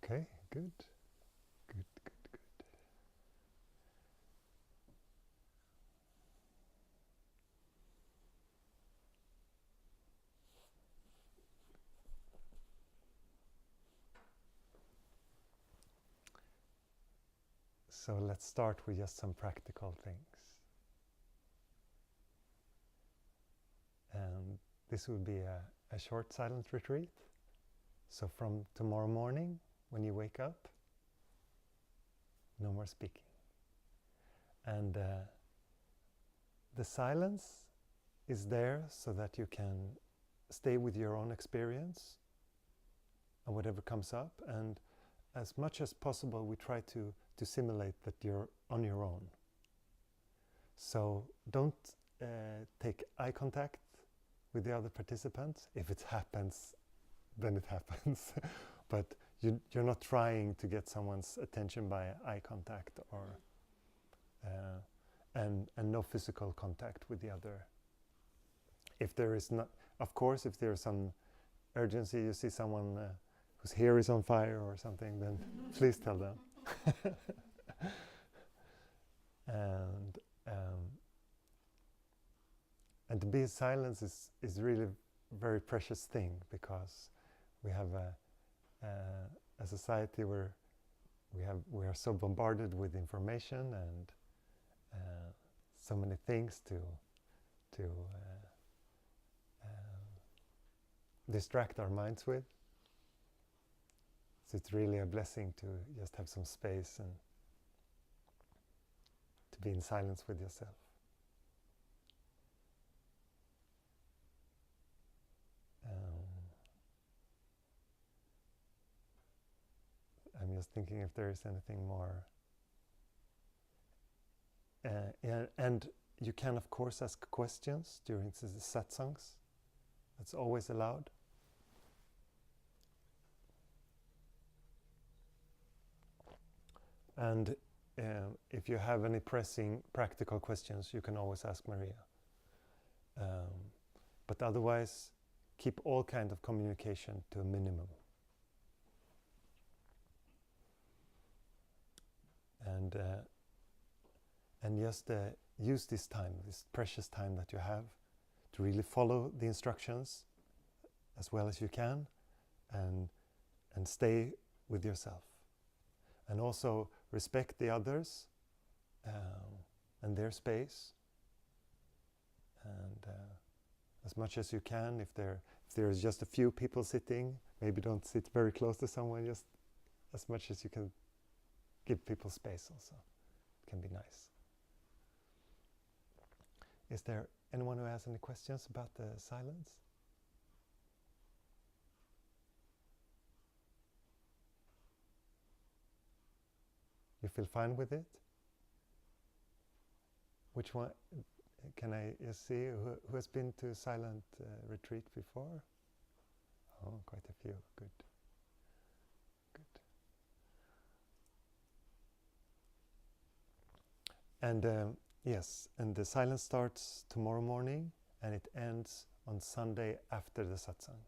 Okay, good. Good. So let's start with just some practical things. And this will be a short silent retreat. So from tomorrow morning, when you wake up, no more speaking. And the silence is there so that you can stay with your own experience and whatever comes up. And as much as possible, we try to simulate that you're on your own. So don't take eye contact with the other participants. If it happens, then it happens. But you're not trying to get someone's attention by eye contact or and no physical contact with the other. If there is not, of course, if there is some urgency, you see someone whose hair is on fire or something, then please tell them. And to be in silence is really a very precious thing, because we have a society where we are so bombarded with information and so many things to distract our minds with. So it's really a blessing to just have some space and to be in silence with yourself. I'm just thinking if there is anything more. And you can, of course, ask questions during the Satsangs. That's always allowed. And if you have any pressing practical questions, you can always ask Maria. But otherwise, keep all kind of communication to a minimum. And just use this time, this precious time that you have, to really follow the instructions as well as you can, and stay with yourself. And also respect the others and their space. And as much as you can, if there is just a few people sitting, maybe don't sit very close to someone, just as much as you can give people space also. It can be nice. Is there anyone who has any questions about the silence? You feel fine with it? Which one? Can I see who has been to silent retreat before? Oh, quite a few. Good. Good. And yes, and the silence starts tomorrow morning and it ends on Sunday after the satsang.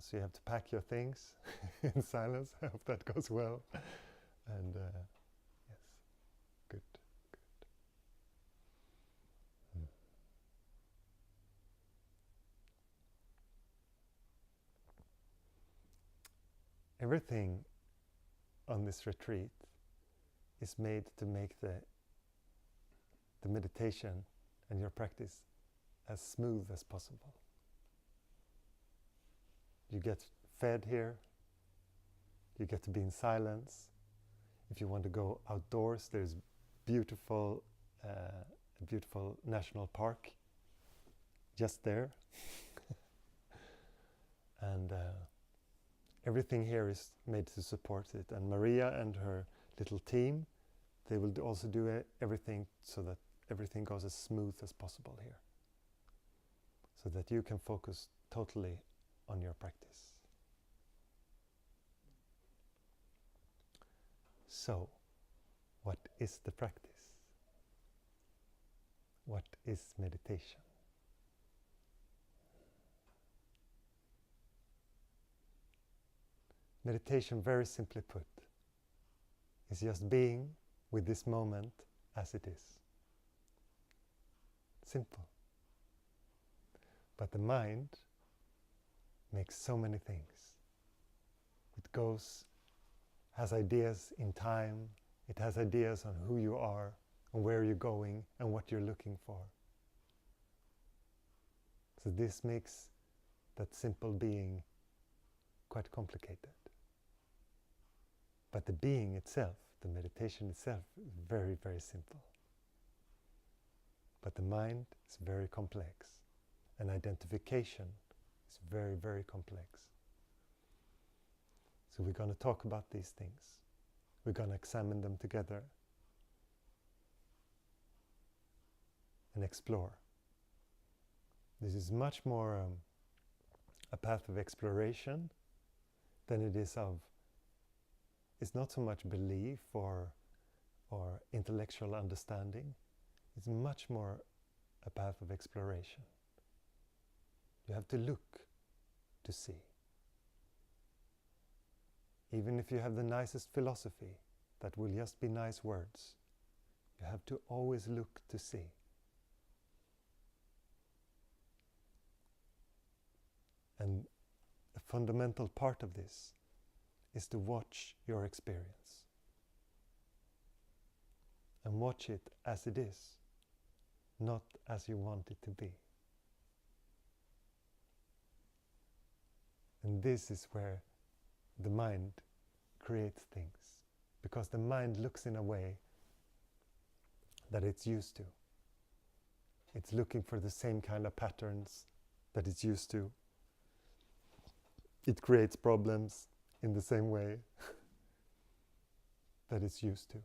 So you have to pack your things in silence. I hope that goes well. And yes, good, good. Everything on this retreat is made to make the meditation and your practice as smooth as possible. You get fed here, you get to be in silence. If you want to go outdoors, there's a beautiful national park just there. And everything here is made to support it. And Maria and her little team, they will also do everything so that everything goes as smooth as possible here, so that you can focus totally on your practice. So, what is the practice? What is meditation? meditation, very simply put, is just being with this moment as it is. Simple. But the mind makes so many things. It has ideas in time, it has ideas on who you are, and where you're going, and what you're looking for. So this makes that simple being quite complicated. But the being itself, the meditation itself, is very, very simple. But the mind is very complex, and identification is very, very complex. So we're going to talk about these things. We're going to examine them together and explore. This is much more a path of exploration than it is of, it's not so much belief or intellectual understanding. It's much more a path of exploration. You have to look to see. Even if you have the nicest philosophy, that will just be nice words. You have to always look to see. And a fundamental part of this is to watch your experience. And watch it as it is, not as you want it to be. And this is where the mind creates things, because the mind looks in a way that it's used to. It's looking for the same kind of patterns that it's used to. It creates problems in the same way that it's used to.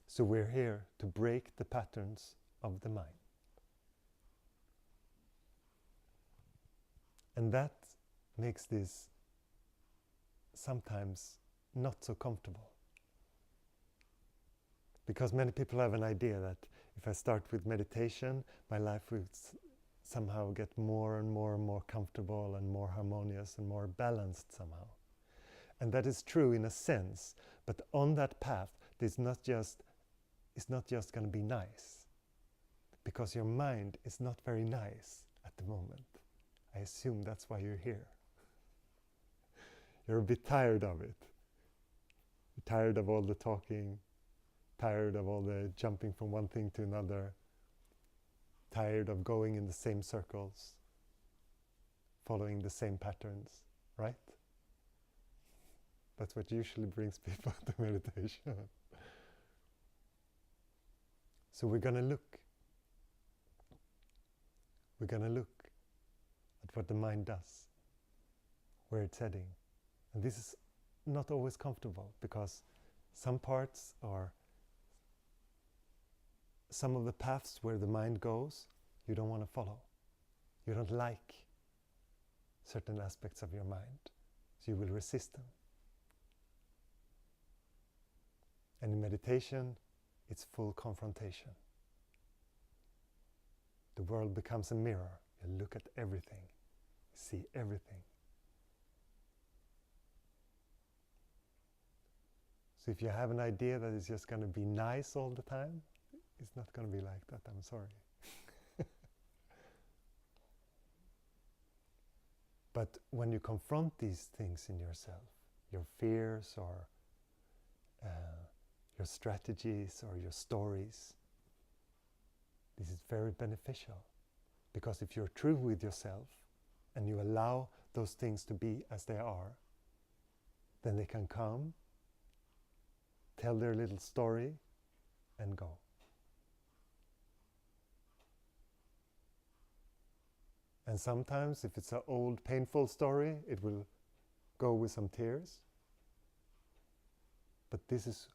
So we're here to break the patterns of the mind. And that makes this sometimes not so comfortable. Because many people have an idea that if I start with meditation, my life will somehow get more and more and more comfortable and more harmonious and more balanced somehow. And that is true in a sense, but on that path, it's not just going to be nice. Because your mind is not very nice at the moment. I assume that's why you're here. You're a bit tired of it. You're tired of all the talking, tired of all the jumping from one thing to another, tired of going in the same circles, following the same patterns, right? That's what usually brings people to meditation. So we're going to look. We're going to look at what the mind does, where it's heading. And this is not always comfortable, because some parts or some of the paths where the mind goes, you don't want to follow. You don't like certain aspects of your mind, so you will resist them. And in meditation, it's full confrontation. The world becomes a mirror. You look at everything, you see everything. So if you have an idea that it's just going to be nice all the time, it's not going to be like that, I'm sorry. But when you confront these things in yourself, your fears or your strategies or your stories, this is very beneficial. Because if you're true with yourself and you allow those things to be as they are, then they can come, tell their little story, and go. And sometimes, if it's an old, painful story, it will go with some tears. But this is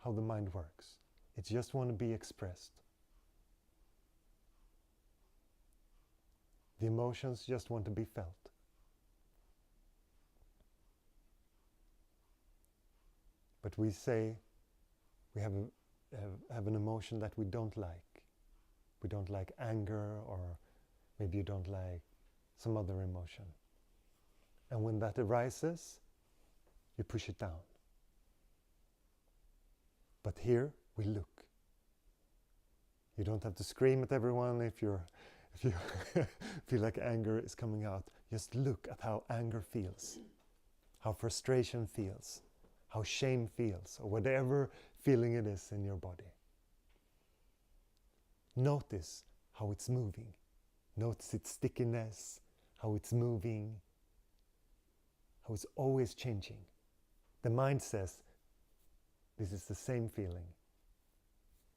how the mind works. It just wants to be expressed. The emotions just want to be felt. But we say we have an emotion that we don't like. We don't like anger, or maybe you don't like some other emotion. And when that arises, you push it down. But here we look. You don't have to scream at everyone if you feel like anger is coming out. Just look at how anger feels, how frustration feels, how shame feels, or whatever feeling it is in your body. Notice how it's moving. Notice its stickiness, how it's moving, how it's always changing. The mind says, this is the same feeling.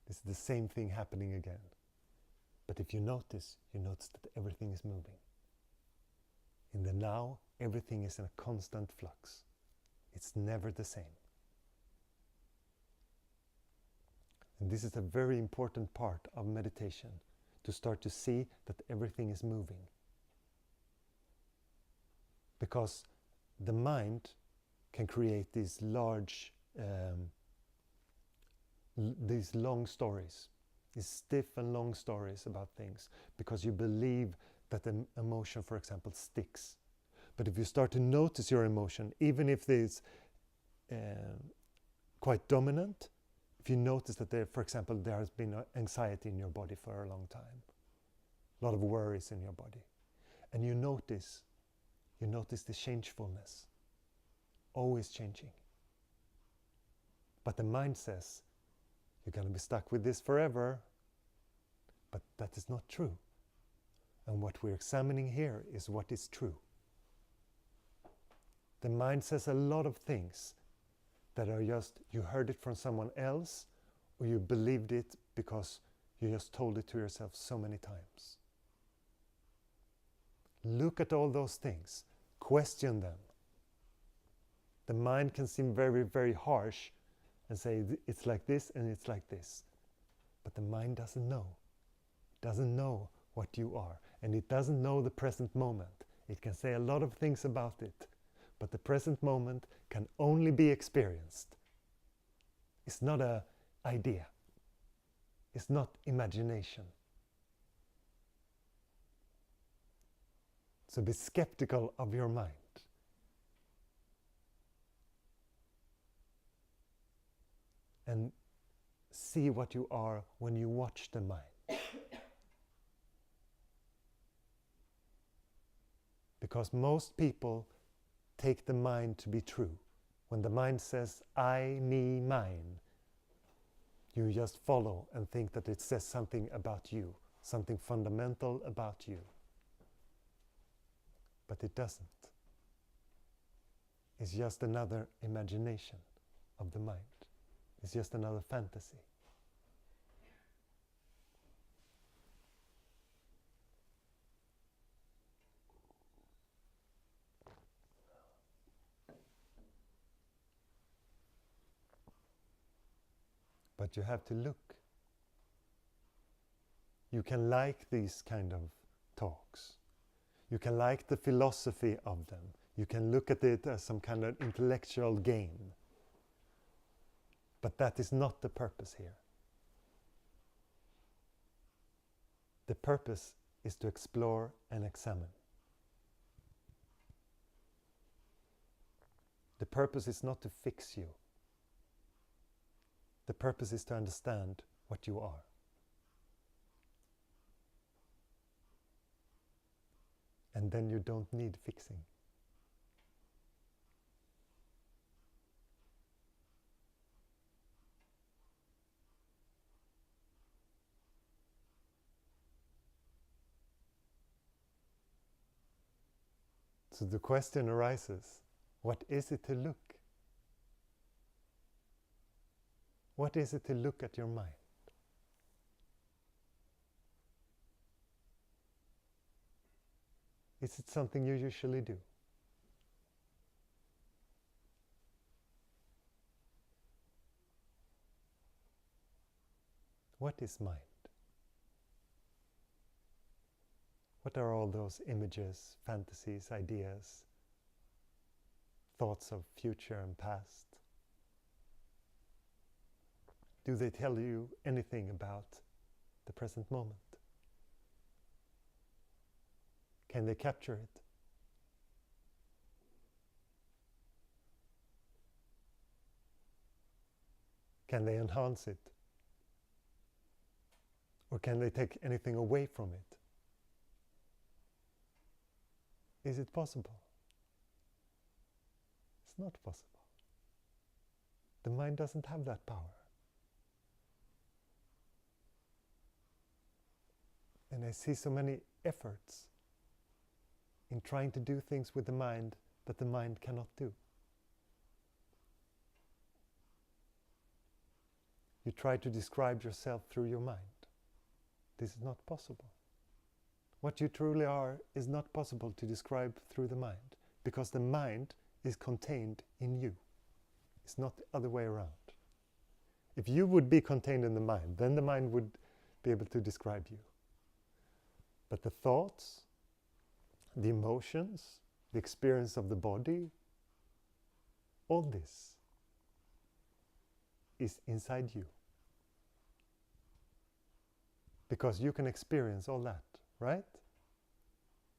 This is the same thing happening again. But if you notice that everything is moving. In the now, everything is in a constant flux. It's never the same. And this is a very important part of meditation, to start to see that everything is moving. Because the mind can create these large, these long stories, these stiff and long stories about things, because you believe that the emotion, for example, sticks. But if you start to notice your emotion, even if it's quite dominant, if you notice that there, for example, there has been anxiety in your body for a long time, a lot of worries in your body, and you notice the changefulness, always changing. But the mind says, you're going to be stuck with this forever. But that is not true. And what we're examining here is what is true. The mind says a lot of things that are just, you heard it from someone else, or you believed it because you just told it to yourself so many times. Look at all those things. Question them. The mind can seem very, very harsh and say, it's like this and it's like this. But the mind doesn't know. It doesn't know what you are. And it doesn't know the present moment. It can say a lot of things about it. But the present moment can only be experienced. It's not an idea. It's not imagination. So be skeptical of your mind. And see what you are when you watch the mind. Because most people take the mind to be true. When the mind says, I, me, mine, you just follow and think that it says something about you, something fundamental about you. But it doesn't. It's just another imagination of the mind. It's just another fantasy. But you have to look. You can like these kind of talks. You can like the philosophy of them. You can look at it as some kind of intellectual game. But that is not the purpose here. The purpose is to explore and examine. The purpose is not to fix you. The purpose is to understand what you are. And then you don't need fixing. So the question arises, what is it to look? What is it to look at your mind? Is it something you usually do? What is mind? What are all those images, fantasies, ideas, thoughts of future and past? Do they tell you anything about the present moment? Can they capture it? Can they enhance it? Or can they take anything away from it? Is it possible? It's not possible. The mind doesn't have that power. And I see so many efforts in trying to do things with the mind that the mind cannot do. You try to describe yourself through your mind. This is not possible. What you truly are is not possible to describe through the mind, because the mind is contained in you. It's not the other way around. If you would be contained in the mind, then the mind would be able to describe you. But the thoughts, the emotions, the experience of the body, all this is inside you. Because you can experience all that, right?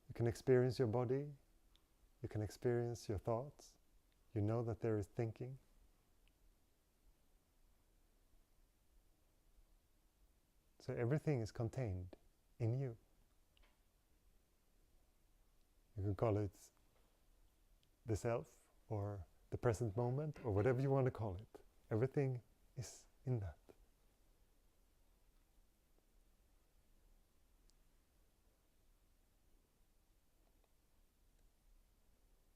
You can experience your body, you can experience your thoughts, you know that there is thinking. So everything is contained in you. You can call it the self, or the present moment, or whatever you want to call it. Everything is in that.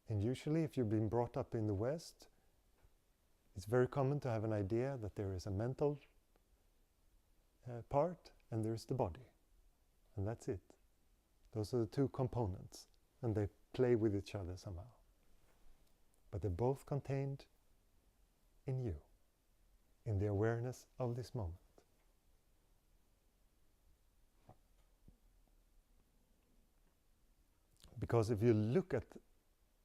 And usually, if you've been brought up in the West, it's very common to have an idea that there is a mental part and there's the body. And that's it. Those are the two components. And they play with each other somehow. But they're both contained in you, in the awareness of this moment. Because if you look at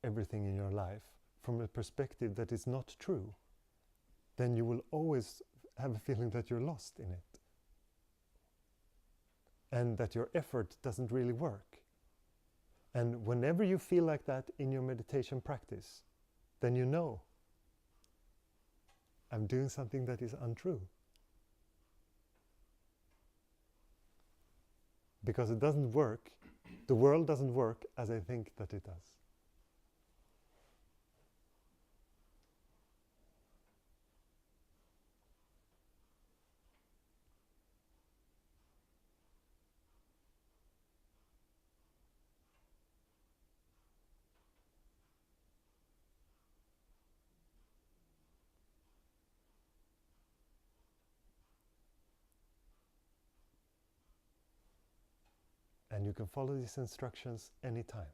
everything in your life from a perspective that is not true, then you will always have a feeling that you're lost in it. And that your effort doesn't really work. And whenever you feel like that in your meditation practice, then you know, I'm doing something that is untrue. Because it doesn't work, the world doesn't work as I think that it does. And you can follow these instructions anytime.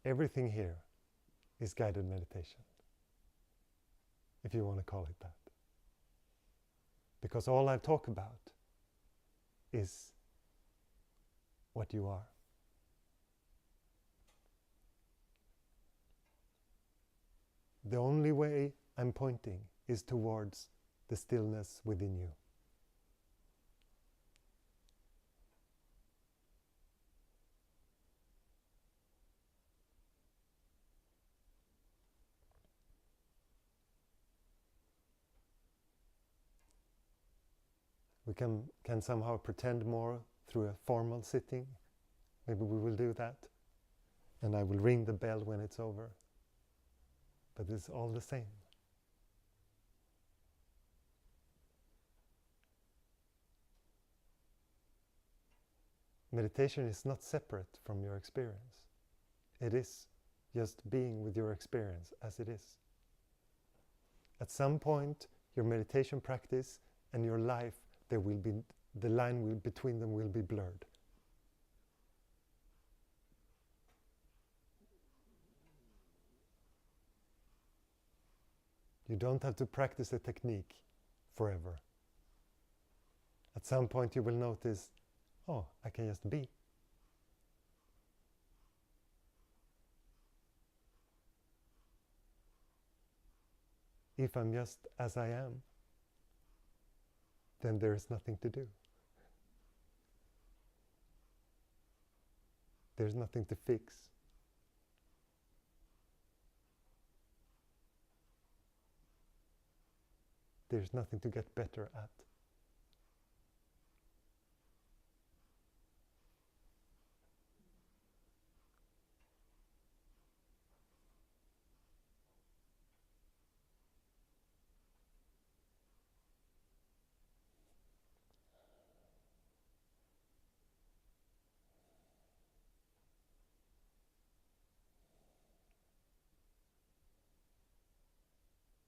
Everything here is guided meditation, if you want to call it that. Because all I talk about is what you are. The only way I'm pointing is towards the stillness within you. We can somehow pretend more through a formal sitting. Maybe we will do that. And I will ring the bell when it's over. But it's all the same. Meditation is not separate from your experience. It is just being with your experience as it is. At some point, your meditation practice and your life, the line between them will be blurred. You don't have to practice a technique forever. At some point you will notice, oh, I can just be. If I'm just as I am, then there is nothing to do. There's nothing to fix. there's nothing to get better at.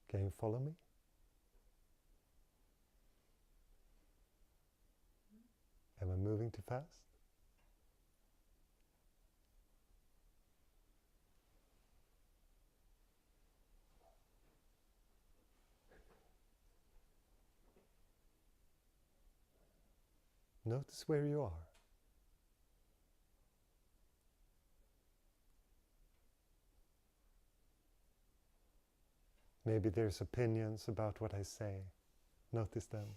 Can you follow me? Am I moving too fast? Notice where you are. Maybe there's opinions about what I say. Notice them.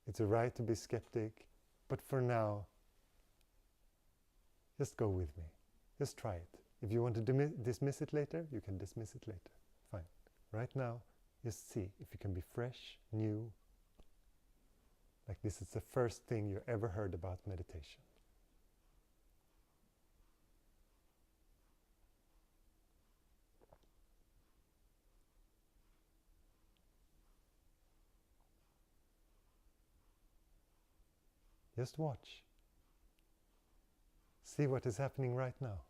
It's a right to be skeptic, but for now, just go with me. Just try it. If you want to dismiss it later, you can dismiss it later. Fine. Right now, just see if you can be fresh, new. Like this is the first thing you ever heard about meditation. Just watch. See what is happening right now.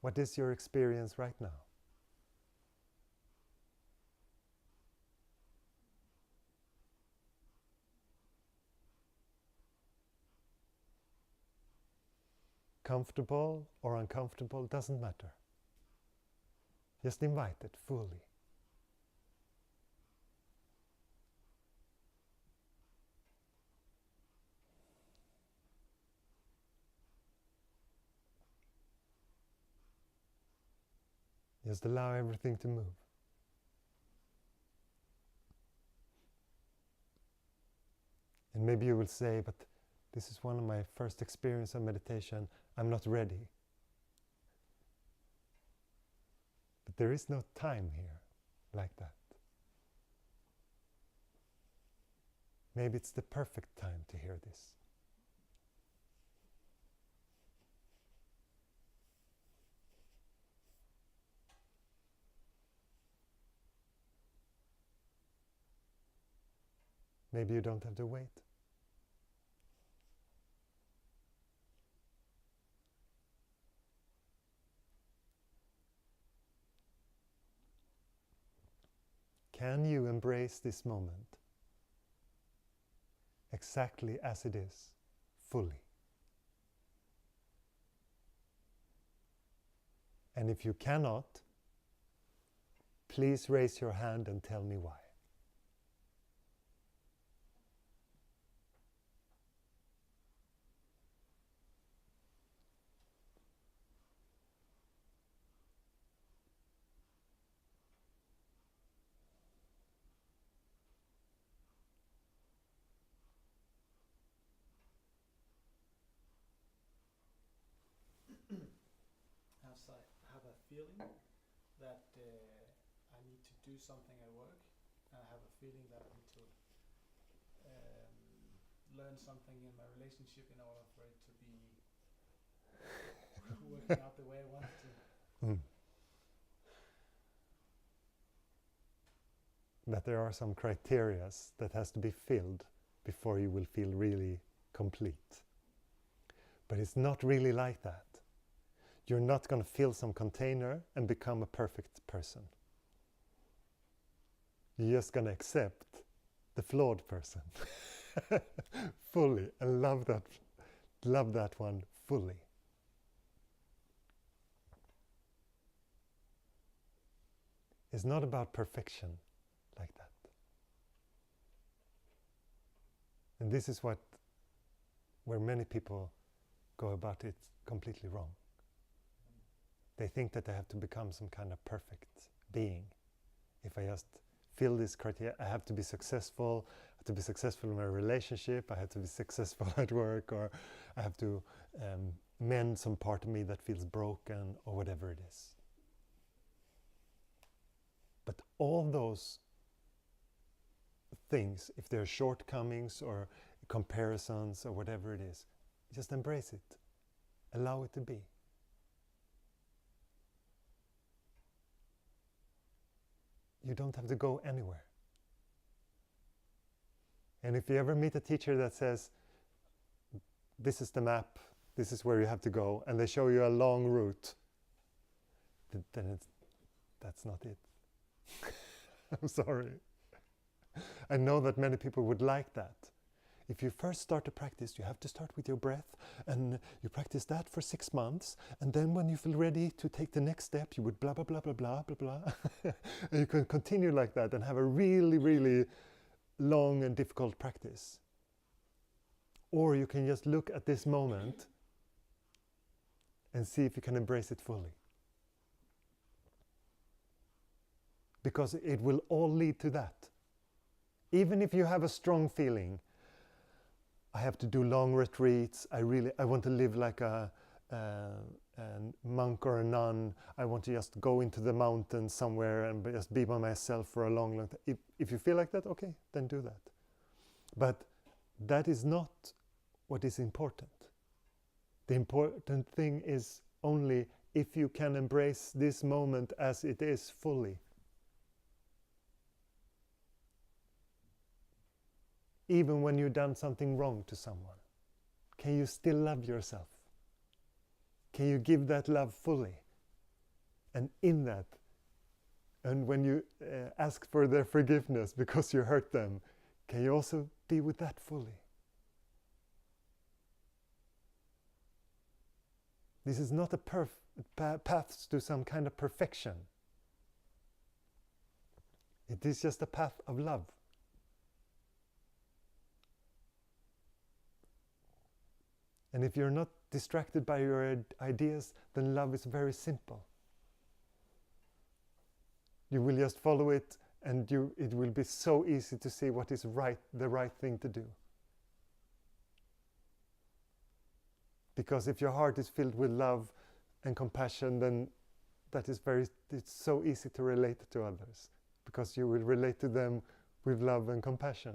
What is your experience right now? Comfortable or uncomfortable, doesn't matter. Just invite it fully. Just allow everything to move. And maybe you will say, but this is one of my first experience of meditation, I'm not ready. But there is no time here like that. Maybe it's the perfect time to hear this. Maybe you don't have to wait. Can you embrace this moment exactly as it is, fully? And if you cannot, please raise your hand and tell me why. I have a feeling that I need to do something at work, and I have a feeling that I need to learn something in my relationship in order for it to be working out the way I want it to. That there are some criteria that has to be filled before you will feel really complete. But it's not really like that. You're not going to fill some container and become a perfect person. You're just going to accept the flawed person fully and love that one fully. It's not about perfection like that. And this is where many people go about it completely wrong. They think that they have to become some kind of perfect being. If I just fill this criteria, I have to be successful. I have to be successful in my relationship. I have to be successful at work, or I have to mend some part of me that feels broken or whatever it is. But all those things, if they're shortcomings or comparisons or whatever it is, just embrace it. Allow it to be. You don't have to go anywhere. And if you ever meet a teacher that says, this is the map, this is where you have to go, and they show you a long route, then that's not it. I'm sorry. I know that many people would like that. If you first start to practice, you have to start with your breath, and you practice that for 6 months, and then when you feel ready to take the next step, you would blah, blah, blah, blah, blah, blah, blah. And you can continue like that and have a really, really long and difficult practice. Or you can just look at this moment and see if you can embrace it fully. Because it will all lead to that. Even if you have a strong feeling, I have to do long retreats, I want to live like a monk or a nun, I want to just go into the mountains somewhere and just be by myself for a long, long time. If you feel like that, okay, then do that. But that is not what is important. The important thing is only if you can embrace this moment as it is fully. Even when you've done something wrong to someone, can you still love yourself? Can you give that love fully? And in that, and when you ask for their forgiveness because you hurt them, can you also be with that fully? This is not a path to some kind of perfection. It is just a path of love. And if you're not distracted by your ideas, then love is very simple. You will just follow it, and it will be so easy to see what is the right thing to do. Because if your heart is filled with love and compassion, then it's so easy to relate to others. Because you will relate to them with love and compassion.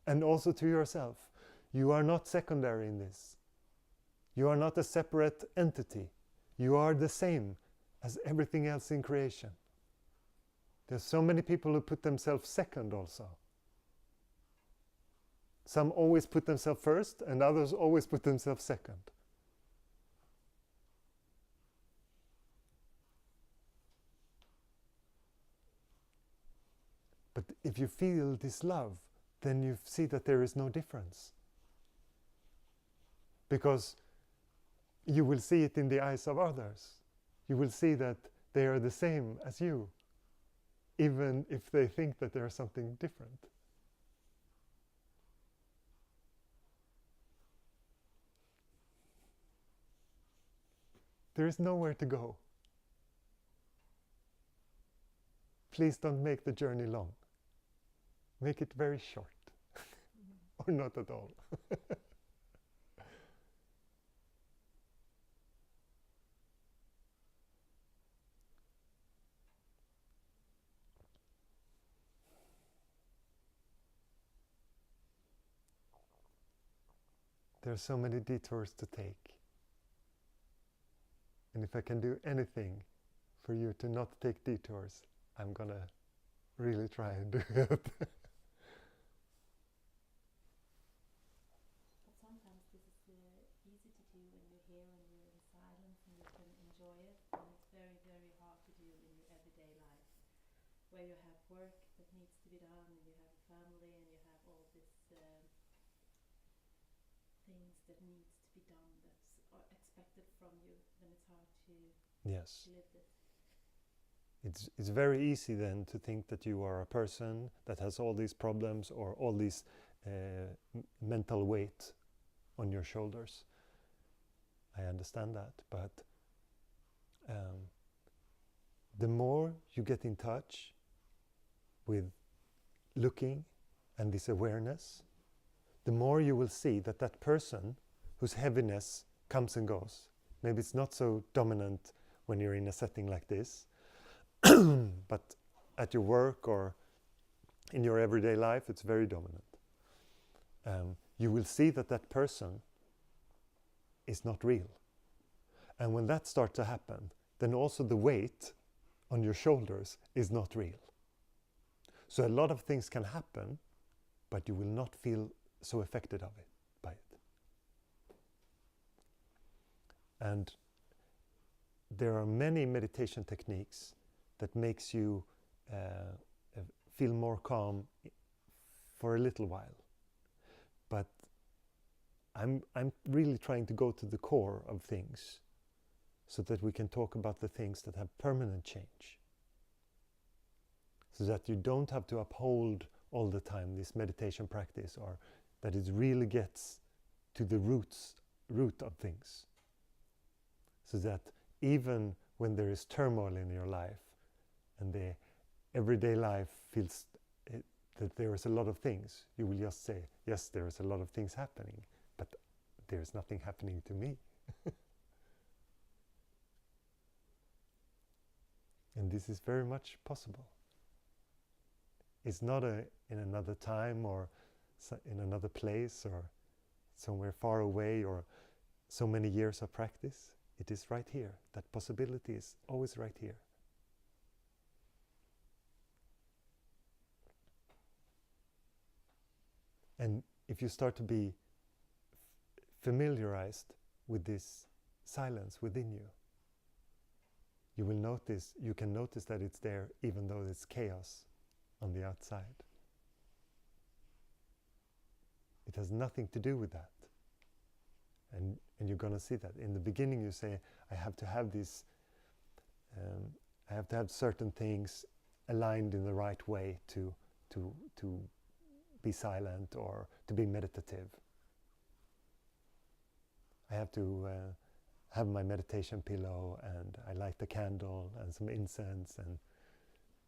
And also to yourself. You are not secondary in this. You are not a separate entity. You are the same as everything else in creation. There's so many people who put themselves second also. Some always put themselves first, and others always put themselves second. But if you feel this love, then you see that there is no difference. Because you will see it in the eyes of others. You will see that they are the same as you, even if they think that there is something different. There is nowhere to go. Please don't make the journey long. Make it very short, or not at all. There are so many detours to take. And if I can do anything for you to not take detours, I'm gonna really try and do it. But sometimes this is easy to do when you're here and you're in silence and you can enjoy it. And it's very, very hard to do in your everyday life, where you have work that needs to be done, and you have a family, and you have all these things that needs to be done that's expected from you. Then it's hard to live this. It's very easy then to think that you are a person that has all these problems or all these mental weight on your shoulders. I understand that, but the more you get in touch with looking and this awareness, the more you will see that that person whose heaviness comes and goes Maybe it's not so dominant when you're in a setting like this, but at your work or in your everyday life, it's very dominant. You will see that that person is not real. And when that starts to happen, then also the weight on your shoulders is not real. So a lot of things can happen, but you will not feel so affected by it. And there are many meditation techniques that makes you feel more calm for a little while. But I'm really trying to go to the core of things so that we can talk about the things that have permanent change. So that you don't have to uphold all the time this meditation practice, or that it really gets to the root of things. So that even when there is turmoil in your life and the everyday life feels that there is a lot of things, you will just say, yes, there is a lot of things happening, but there is nothing happening to me. And this is very much possible. It's not in another time or in another place or somewhere far away or so many years of practice. It is right here. That possibility is always right here. And if you start to be familiarized with this silence within you, you can notice that it's there even though it's chaos on the outside. It has nothing to do with that. And you're going to see that. In the beginning you say, I have to have this, I have to have certain things aligned in the right way to be silent or to be meditative. I have to have my meditation pillow, and I light the candle and some incense and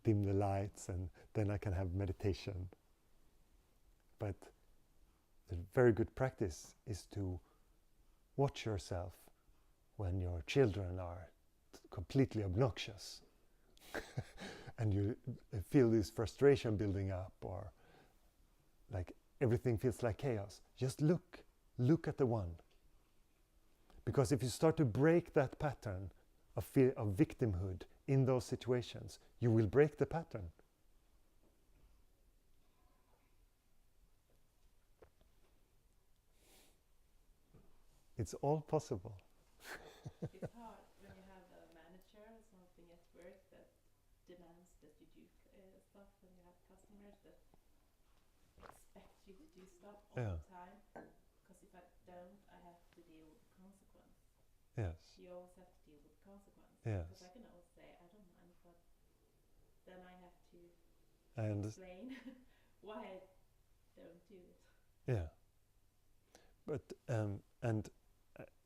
dim the lights, and then I can have meditation. But the very good practice is to watch yourself when your children are completely obnoxious and you feel this frustration building up, or like everything feels like chaos. Just look at the one. Because if you start to break that pattern of fear, of victimhood in those situations, you will break the pattern. It's all possible. It's hard when you have a manager or something at work that demands that you do stuff, when you have customers that expect you to do stuff all the time. Because if I don't, I have to deal with the consequence. Yes. You always have to deal with the consequence. Yes. Because I can always say, I don't mind, but then I have to explain why I don't do it. Yeah. But, and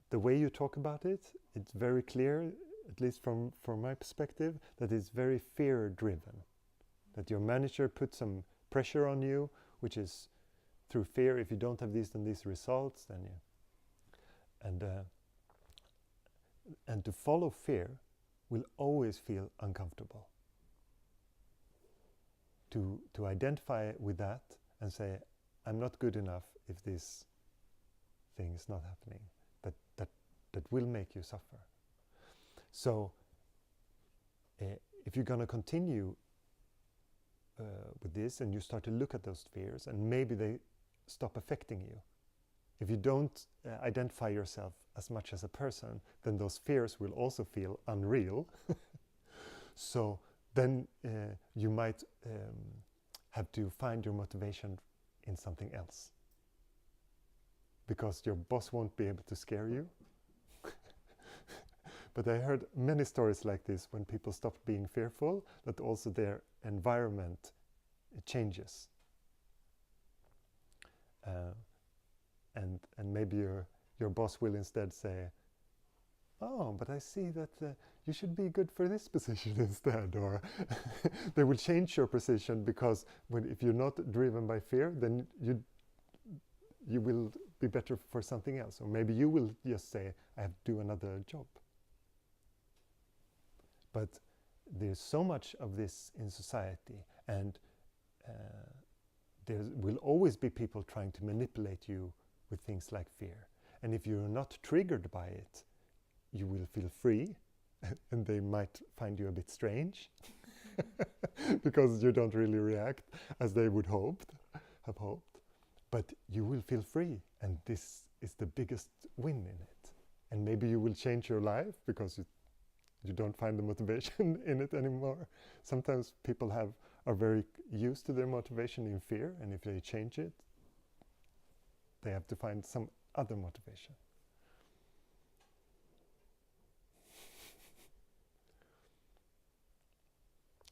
the way you talk about it, it's very clear, at least from my perspective, that it's very fear-driven. That your manager puts some pressure on you, which is through fear. If you don't have these and these results, then you... And to follow fear will always feel uncomfortable. To identify with that and say, I'm not good enough if this thing is not happening. That will make you suffer. So if you're going to continue with this and you start to look at those fears and maybe they stop affecting you, if you don't identify yourself as much as a person, then those fears will also feel unreal. So then you might have to find your motivation in something else. Because your boss won't be able to scare you. But I heard many stories like this when people stopped being fearful, that also their environment changes. And maybe your boss will instead say, oh, but I see that you should be good for this position instead. Or they will change your position, because if you're not driven by fear, then you will be better for something else. Or maybe you will just say, I have to do another job. But there's so much of this in society, and there will always be people trying to manipulate you with things like fear. And if you're not triggered by it, you will feel free, and they might find you a bit strange because you don't really react as they would have hoped. But you will feel free, and this is the biggest win in it. And maybe you will change your life because you don't find the motivation in it anymore. Sometimes people are very used to their motivation in fear, and if they change it, they have to find some other motivation.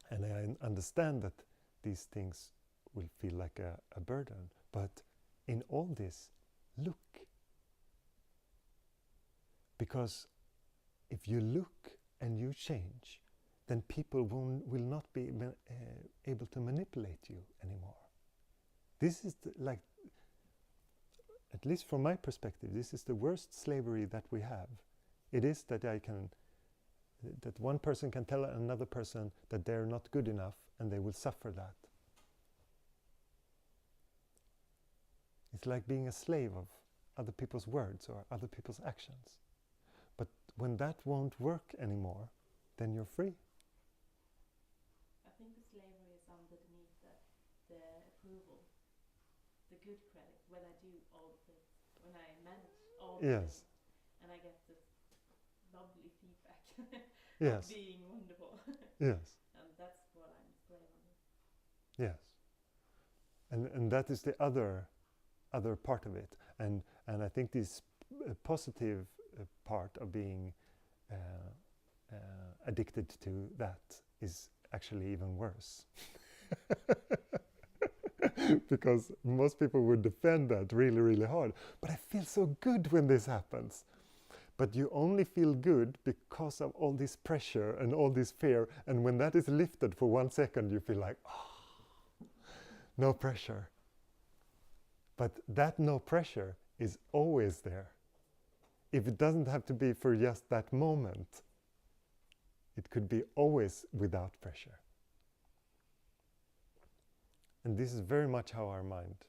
And I understand that these things will feel like a burden, but in all this, look. Because if you look and you change, then people will not be able to manipulate you anymore. This is like, at least from my perspective, this is the worst slavery that we have. It is that that one person can tell another person that they're not good enough, and they will suffer that. It's like being a slave of other people's words or other people's actions. But when that won't work anymore, then you're free. I think the slavery is underneath the approval, the good credit, when I do all the things, when I manage all the things, and I get this lovely feedback of being wonderful. Yes. And that's what I'm slave under. Yes. And that is the other part of it. And I think this positive part of being addicted to that is actually even worse. Because most people would defend that really, really hard. But I feel so good when this happens. But you only feel good because of all this pressure and all this fear. And when that is lifted for 1 second, you feel like, oh, no pressure. But that no pressure is always there. If it doesn't have to be for just that moment, it could be always without pressure. And this is very much how our mind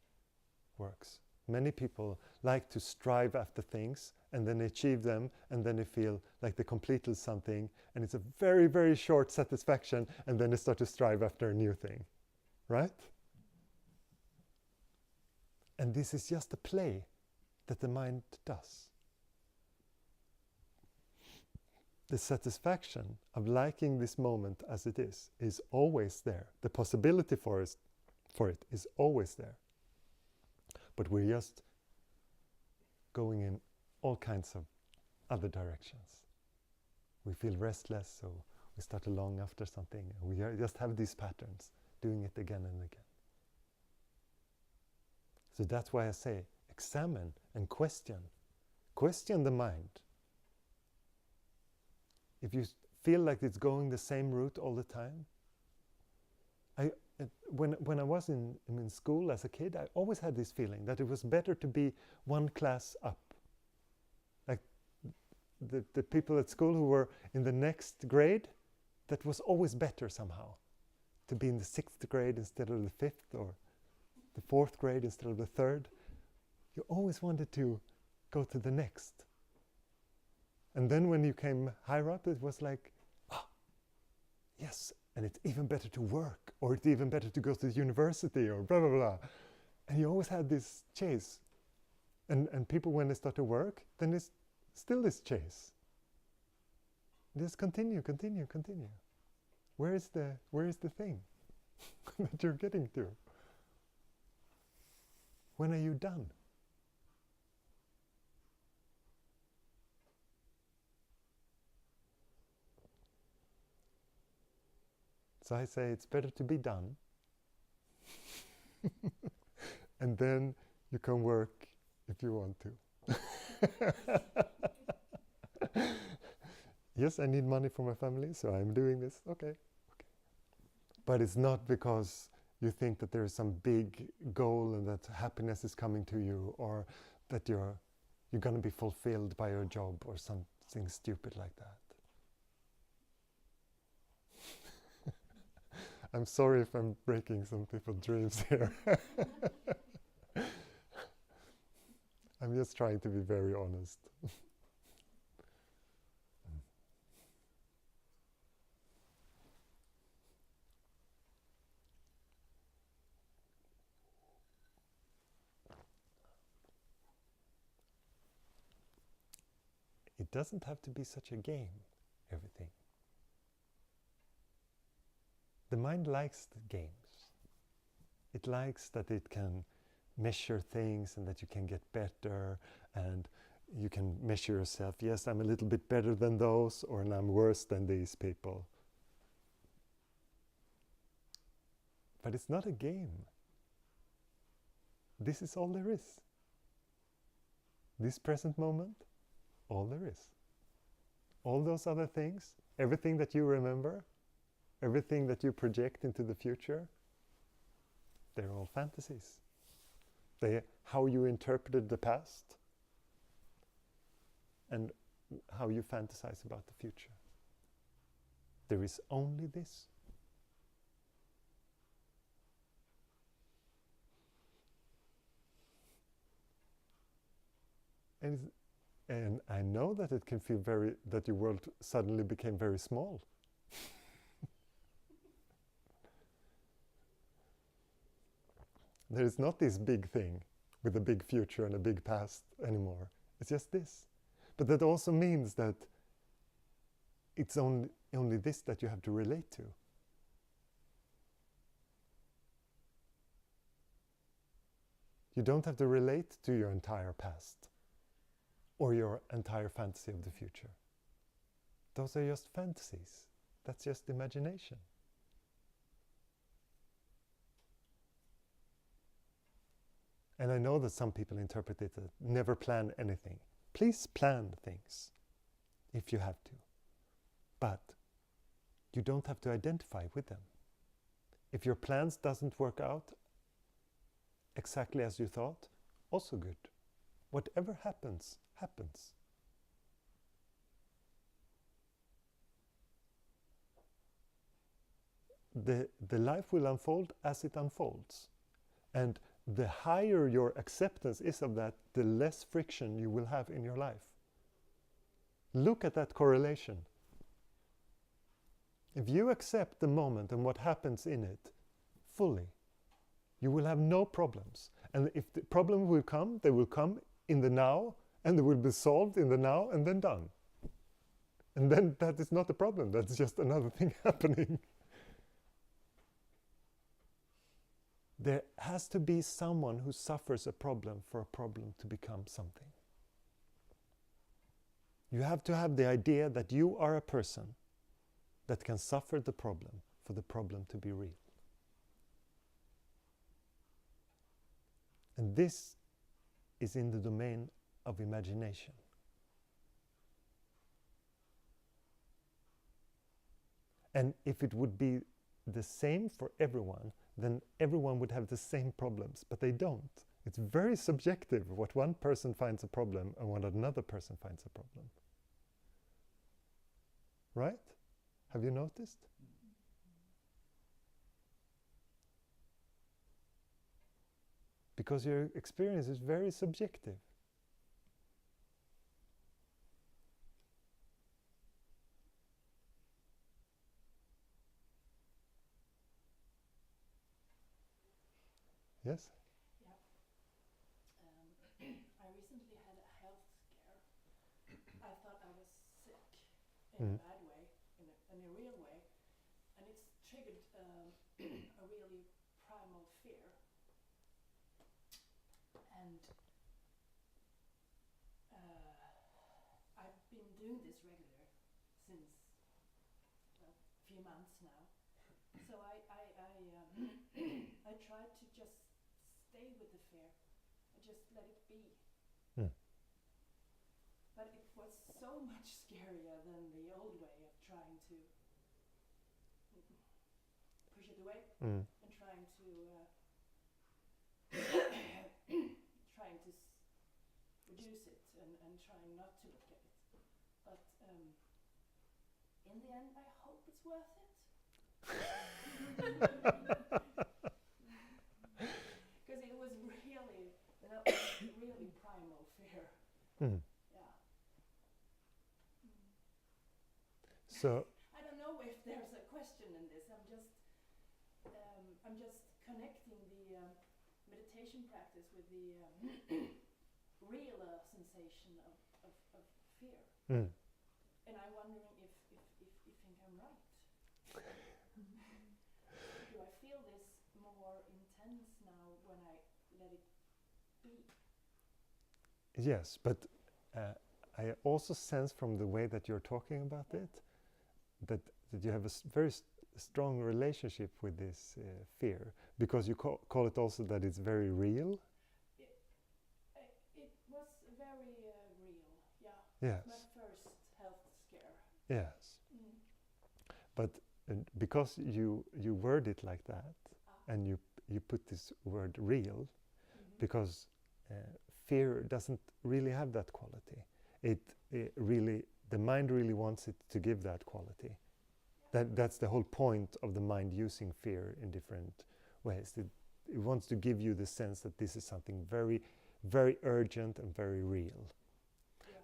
works. Many people like to strive after things and then achieve them, and then they feel like they completed something, and it's a very, very short satisfaction, and then they start to strive after a new thing. Right? And this is just a play that the mind does. The satisfaction of liking this moment as it is always there. The possibility for it is always there. But we're just going in all kinds of other directions. We feel restless, so we start to long after something. We just have these patterns, doing it again and again. So that's why I say, examine and question. Question the mind. If you feel like it's going the same route all the time, when I was in school as a kid, I always had this feeling that it was better to be one class up. Like the people at school who were in the next grade, that was always better somehow. To be in the 6th grade instead of the 5th, or the 4th grade instead of the 3rd. You always wanted to go to the next. And then when you came higher up, it was like, yes, and it's even better to work, or it's even better to go to the university, or blah, blah, blah. And you always had this chase. And people, when they start to work, then it's still this chase. Just continue. Where is the thing that you're getting to? When are you done? So I say it's better to be done. And then you can work if you want to. Yes, I need money for my family, so I'm doing this. Okay. But it's not because you think that there is some big goal and that happiness is coming to you, or that you're going to be fulfilled by your job or something stupid like that. I'm sorry if I'm breaking some people's dreams here. I'm just trying to be very honest. It doesn't have to be such a game, everything. The mind likes the games. It likes that it can measure things and that you can get better and you can measure yourself. Yes, I'm a little bit better than those, or I'm worse than these people. But it's not a game. This is all there is. This present moment, all there is. All those other things, everything that you remember, everything that you project into the future, they're all fantasies. They how you interpreted the past and how you fantasize about the future. There is only this. And I know that it can feel that your world suddenly became very small. There is not this big thing with a big future and a big past anymore. It's just this. But that also means that it's only this that you have to relate to. You don't have to relate to your entire past or your entire fantasy of the future. Those are just fantasies. That's just imagination. And I know that some people interpret it as never plan anything. Please plan things if you have to. But you don't have to identify with them. If your plans doesn't work out exactly as you thought, also good. Whatever happens, happens. The life will unfold as it unfolds. And the higher your acceptance is of that, the less friction you will have in your life. Look at that correlation. If you accept the moment and what happens in it fully, you will have no problems. And if the problem will come, they will come in the now, and they will be solved in the now and then done. And then that is not a problem, that's just another thing happening. There has to be someone who suffers a problem for a problem to become something. You have to have the idea that you are a person that can suffer the problem for the problem to be real. And this is in the domain of imagination. And if it would be the same for everyone, then everyone would have the same problems, but they don't. It's very subjective what one person finds a problem and what another person finds a problem. Right? Have you noticed? Because your experience is very subjective. Yes? Yeah. I recently had a health scare. I thought I was sick in a bad way, in a real way, and it's triggered a really primal fear. And I've been doing this regular since a few months now. So I tried to just stay with the fear and just let it be. But it was so much scarier than the old way of trying to push it away and trying to trying not to look at it. But in the end, I hope it's worth it. Because it was really, that was really primal fear. Mm. Yeah. So I don't know if there's a question in this. I'm just connecting the meditation practice with the real sensation of fear. mm. And I'm wondering if you think I'm right. Do I feel this more intense now when I let it be? Yes, but I also sense from the way that you're talking about it that you have a very strong relationship with this fear, because you call it also that it's very real. It was very real, yeah. Yes. My first health scare. Yes. But because you word it like that, and you put this word real, because fear doesn't really have that quality. It really, the mind really wants it to give that quality. That's the whole point of the mind using fear in different ways. It wants to give you the sense that this is something very, very urgent and very real. Yeah.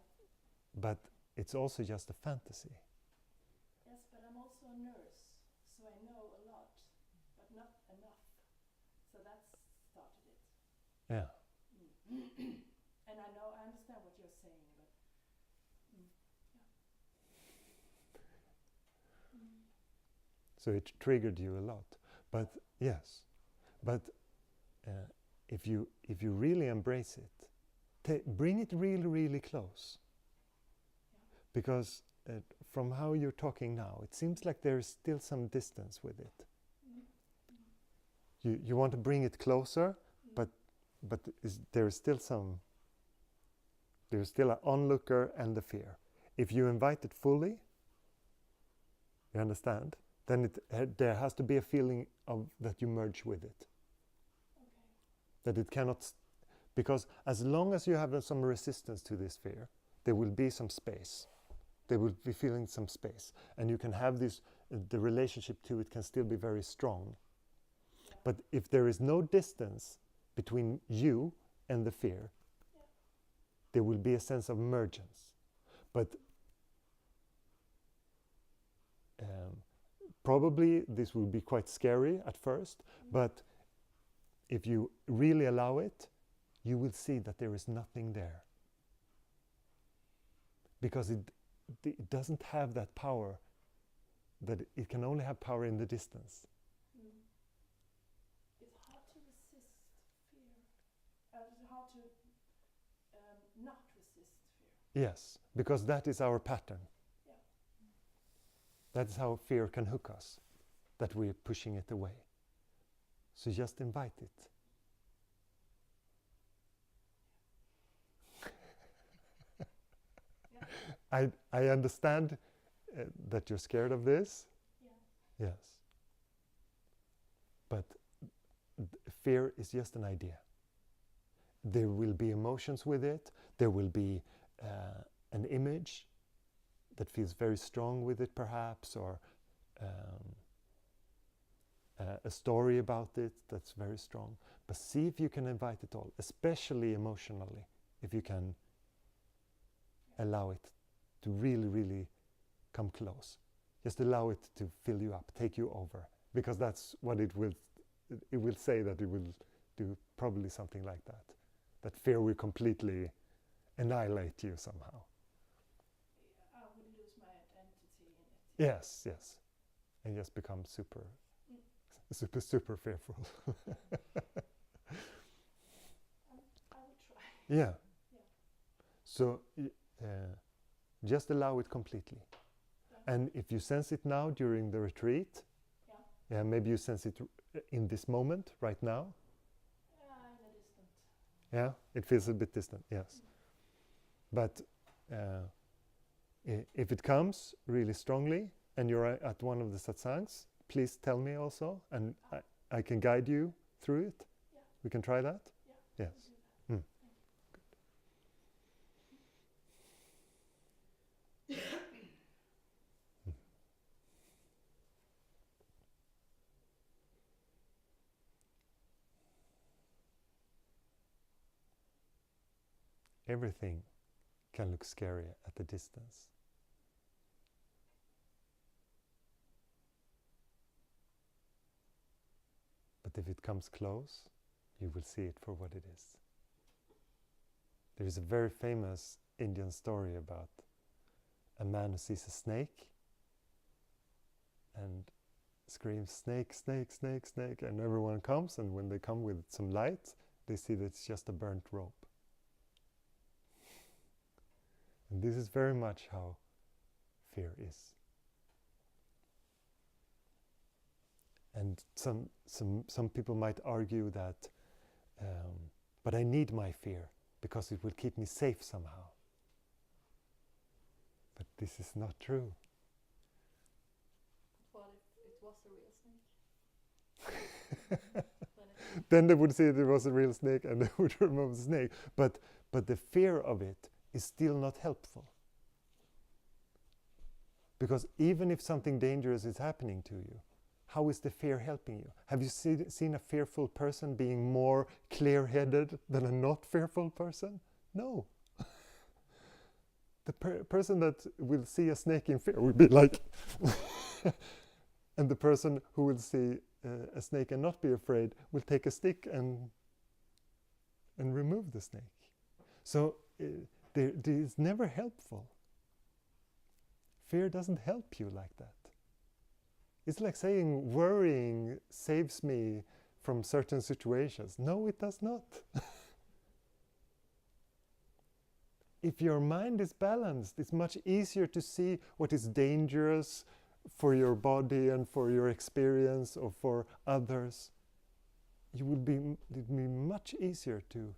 But it's also just a fantasy. Yes, but I'm also a nurse, so I know a lot, but not enough. So that's started it. Yeah. And I understand what you're saying, but So it triggered you a lot. But yes, but if you really embrace it, bring it really, really close. Because from how you're talking now, it seems like there is still some distance with it. You want to bring it closer, but there's still an onlooker and the fear. If you invite it fully, you understand, then there has to be a feeling of that you merge with it. okay. That it cannot, because as long as you have some resistance to this fear, there will be some space. They will be feeling some space, and you can have this. The relationship to it can still be very strong. Yeah. But if there is no distance between you and the fear, there will be a sense of emergence. But probably this will be quite scary at first, but if you really allow it, you will see that there is nothing there. Because it doesn't have that power, that it can only have power in the distance. It's hard to resist fear. It's hard to not resist fear. Yes, because that is our pattern. Yeah. That is how fear can hook us, that we're pushing it away. So just invite it. I understand that you're scared of this. Yeah. Yes. But fear is just an idea. There will be emotions with it. There will be an image that feels very strong with it, perhaps, or a story about it that's very strong. But see if you can invite it all, especially emotionally, if you can allow it to really, really come close. Just allow it to fill you up, take you over, because that's what it will say, that it will do probably something like that. That fear will completely annihilate you somehow. I would lose my identity in it. Yes, yes. And just become super fearful. I would try. Yeah. Yeah. So just allow it completely. Yeah. And if you sense it now during the retreat, maybe you sense it in this moment, right now. In a distant. Yeah, it feels a bit distant, yes. But if it comes really strongly and you're at one of the Satsangs, please tell me also, and I can guide you through it. Yeah. We can try that? Yeah. Yes. Mm. everything can look scary at a distance. But if it comes close, you will see it for what it is. There is a very famous Indian story about a man who sees a snake and screams, "Snake, snake, snake, snake," and everyone comes, and when they come with some light, they see that it's just a burnt rope. And this is very much how fear is. And some people might argue that, but I need my fear because it will keep me safe somehow. But this is not true. What if it was a real snake? Then they would say there was a real snake and they would remove the snake. But the fear of it is still not helpful. Because even if something dangerous is happening to you, how is the fear helping you? Have you seen a fearful person being more clear-headed than a not fearful person? No. The person that will see a snake in fear will be like... And the person who will see a snake and not be afraid will take a stick and remove the snake. So it is never helpful. Fear doesn't help you like that. It's like saying worrying saves me from certain situations. No, it does not. If your mind is balanced, it's much easier to see what is dangerous for your body and for your experience or for others. It will be much easier to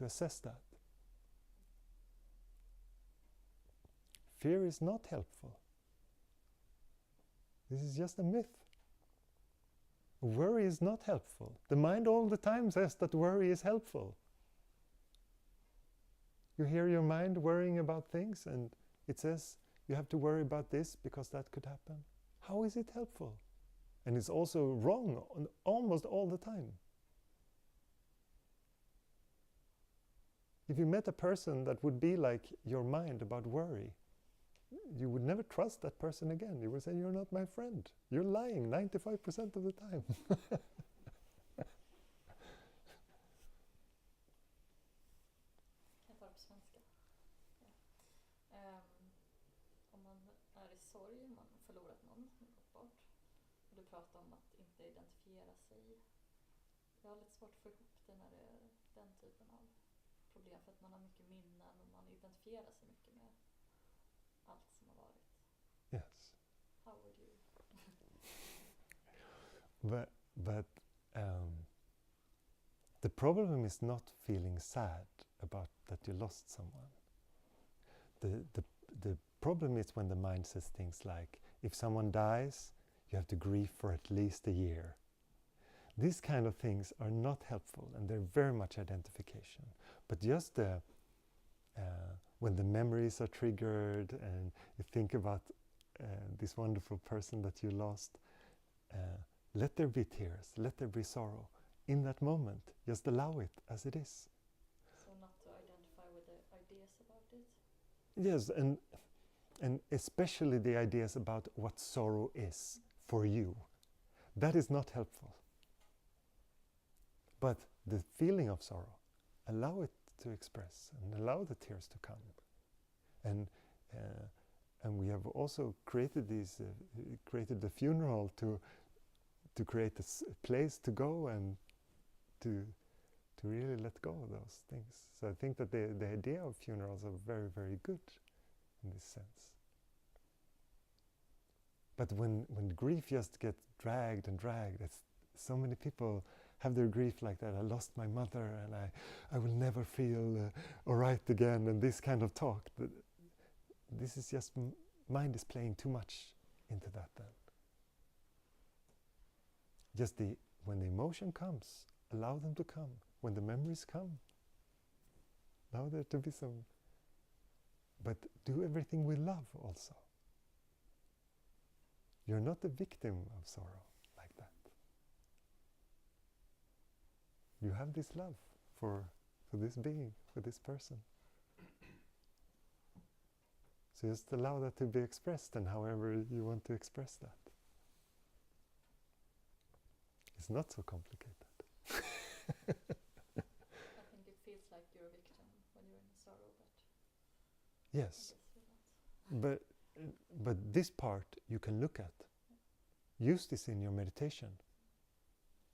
assess that. Fear is not helpful. This is just a myth. Worry is not helpful. The mind all the time says that worry is helpful. You hear your mind worrying about things and it says you have to worry about this because that could happen. How is it helpful? And it's also wrong almost all the time. If you met a person that would be like your mind about worry, you would never trust that person again. You would say, "You're not my friend. You're lying 95% of the time." Jag tar på svenska. Ja. Om man är i sorg, man har förlorat någon, gått bort. Och du pratar om att inte identifiera sig. Jag har lite svårt att få ihop det när det är den typen av problem. För att man har mycket minnen och man identifierar sig mycket med allt som har varit. Yes. How would you? But the problem is not feeling sad about that you lost someone. The problem is when the mind says things like, if someone dies, you have to grieve for at least a year. These kind of things are not helpful, and they're very much identification. But just when the memories are triggered and you think about this wonderful person that you lost, let there be tears, let there be sorrow. In that moment, just allow it as it is. So not to identify with the ideas about it? Yes, and especially the ideas about what sorrow is for you. That is not helpful. But the feeling of sorrow, allow it to express and allow the tears to come. And we have also created created the funeral to create a place to go and to really let go of those things. So I think that the idea of funerals are very, very good in this sense. But when grief just gets dragged and dragged, so many people have their grief like that. I lost my mother and I will never feel all right again, and this kind of talk. This is just, mind is playing too much into that then. Just when the emotion comes, allow them to come. When the memories come, allow there to be some. But do everything with love also. You're not a victim of sorrow like that. You have this love for this being, for this person. So just allow that to be expressed, and however you want to express that. It's not so complicated. I think it feels like you're a victim when you're in sorrow, but Yes, I guess you're not. but this part you can look at. Use this in your meditation.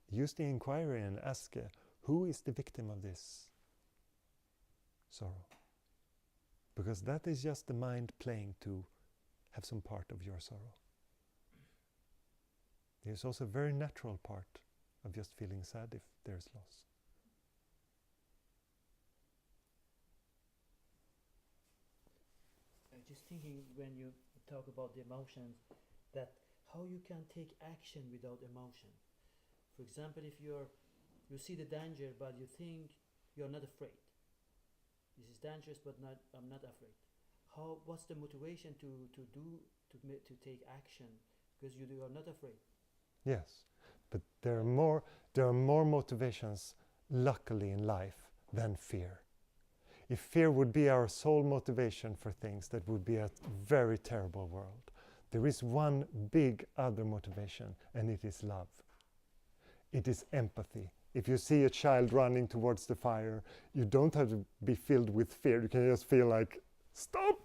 Use the inquiry and ask, who is the victim of this sorrow? Because that is just the mind playing to have some part of your sorrow. There's also a very natural part of just feeling sad if there's loss. Just thinking when you talk about the emotions, that how you can take action without emotion. For example, if you see the danger, but you think you're not afraid. This is dangerous, but I'm not afraid. What's the motivation to take action? Because you are not afraid. Yes, but there are more motivations, luckily, in life than fear. If fear would be our sole motivation for things, that would be a very terrible world. There is one big other motivation, and it is love. It is empathy. If you see a child running towards the fire, you don't have to be filled with fear. You can just feel like, stop!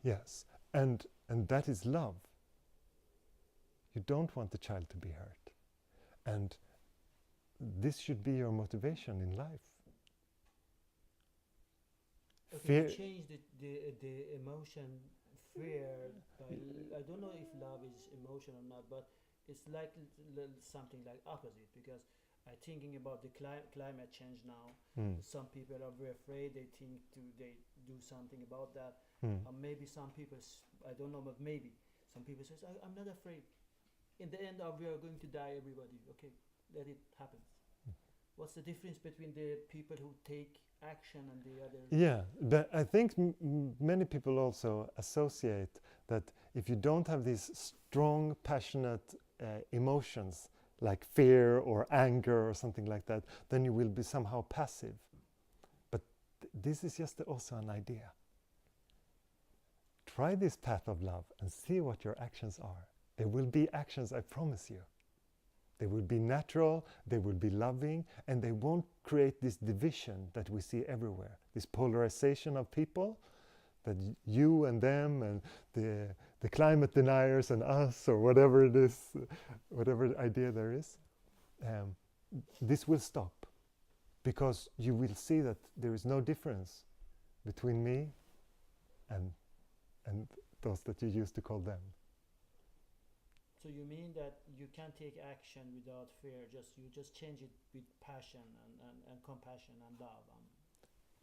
Yes, and that is love. You don't want the child to be hurt. And this should be your motivation in life. Okay, you change the emotion, fear. I don't know if love is emotion or not, but it's like something like opposite, because I'm thinking about the climate change now. Some people are very afraid. They think they do something about that. Maybe some people, I don't know, but maybe some people say, I'm not afraid. In the end, we are going to die, everybody. Okay, let it happen. What's the difference between the people who take action and the other? Yeah, I think many people also associate that if you don't have these strong, passionate emotions like fear or anger or something like that, then you will be somehow passive. But this is just also an idea. Try this path of love and see what your actions are. There will be actions, I promise you. They will be natural, they will be loving, and they won't create this division that we see everywhere. This polarization of people, that you and them and the climate deniers and us, or whatever it is, whatever idea there is. This will stop, because you will see that there is no difference between me and those that you used to call them. So you mean that you can take action without fear, you just change it with passion and compassion and love.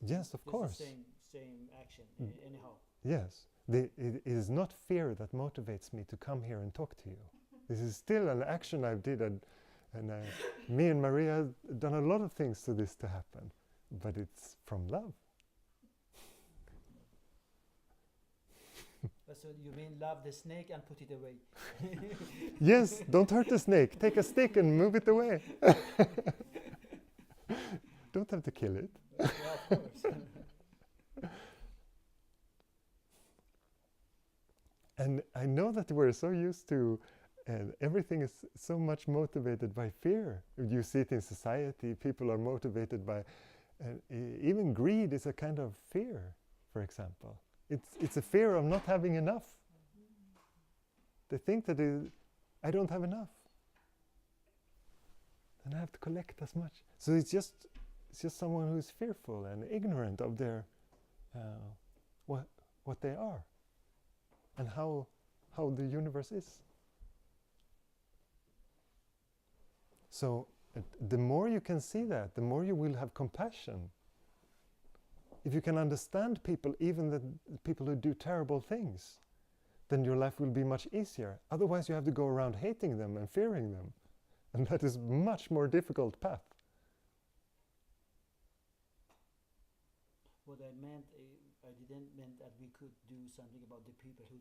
Yes, of course. The same action, anyhow. Yes. It is not fear that motivates me to come here and talk to you. This is still an action I've did, and me and Maria have done a lot of things to this to happen, but it's from love. So you mean love the snake and put it away? Yes, don't hurt the snake. Take a stick and move it away. Don't have to kill it. Yeah, of course. And I know that we're so used to, everything is so much motivated by fear. You see it in society, people are motivated by, even greed is a kind of fear, for example. It's a fear of not having enough. They think that I don't have enough. Then I have to collect as much. So it's just someone who is fearful and ignorant of their what they are and how the universe is. So the more you can see that, the more you will have compassion. If you can understand people, even the people who do terrible things, then your life will be much easier. Otherwise you have to go around hating them and fearing them. And that is much more difficult path. What I meant, I didn't mean that we could do something about the people who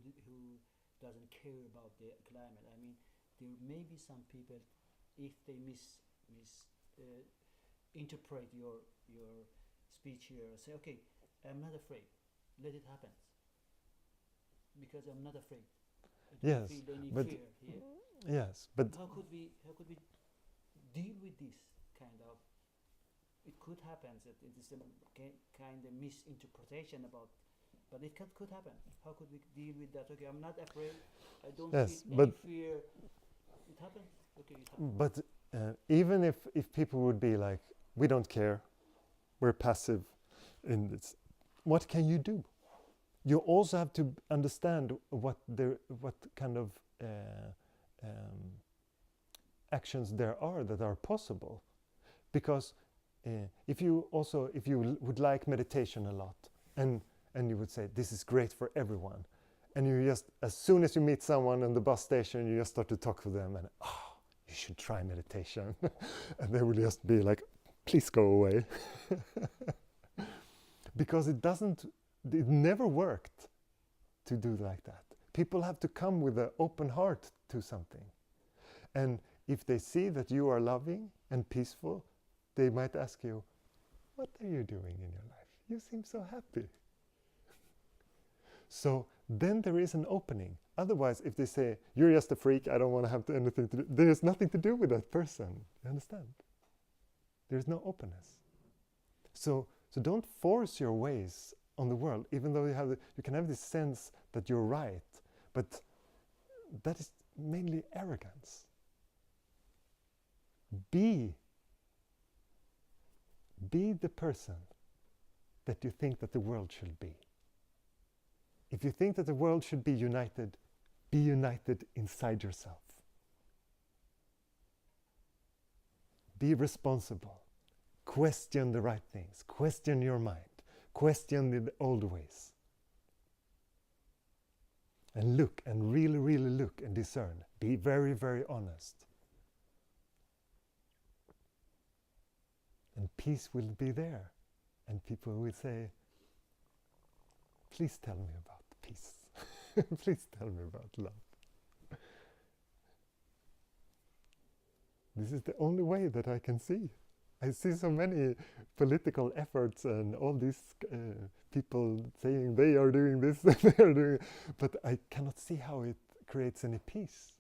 doesn't care about the climate. I mean, there may be some people, if they interpret your speech here, say, okay, I'm not afraid. let it happen, because I'm not afraid. I don't Yes, feel any but fear here. yes, but How could we deal with this kind of? It could happen that it is a kind of misinterpretation about, but it could happen. How could we deal with that? Okay, I'm not afraid. I don't yes, feel any but fear. It happens. Okay, it happens. but even if people would be like, we don't care, we're passive in this, what can you do? You also have to understand what kind of actions there are that are possible, because if you would like meditation a lot, and you would say this is great for everyone, and you just, as soon as you meet someone in the bus station, you just start to talk to them, and you should try meditation, and they will just be like, please go away. Because it never worked to do like that. People have to come with an open heart to something. And if they see that you are loving and peaceful, they might ask you, what are you doing in your life? You seem so happy. So then there is an opening. Otherwise, if they say, you're just a freak, I don't want to have anything to do, there is nothing to do with that person. You understand? There is no openness. So don't force your ways on the world, even though you can have this sense that you're right, but that is mainly arrogance. Be the person that you think that the world should be. If you think that the world should be united inside yourself. Be responsible. Question the right things. Question your mind. Question the old ways. And look, and really, really look and discern. Be very, very honest. And peace will be there. And people will say, please tell me about peace. Please tell me about love. This is the only way that I can see. I see so many political efforts and all these people saying they are doing this and they are doing it, but I cannot see how it creates any peace.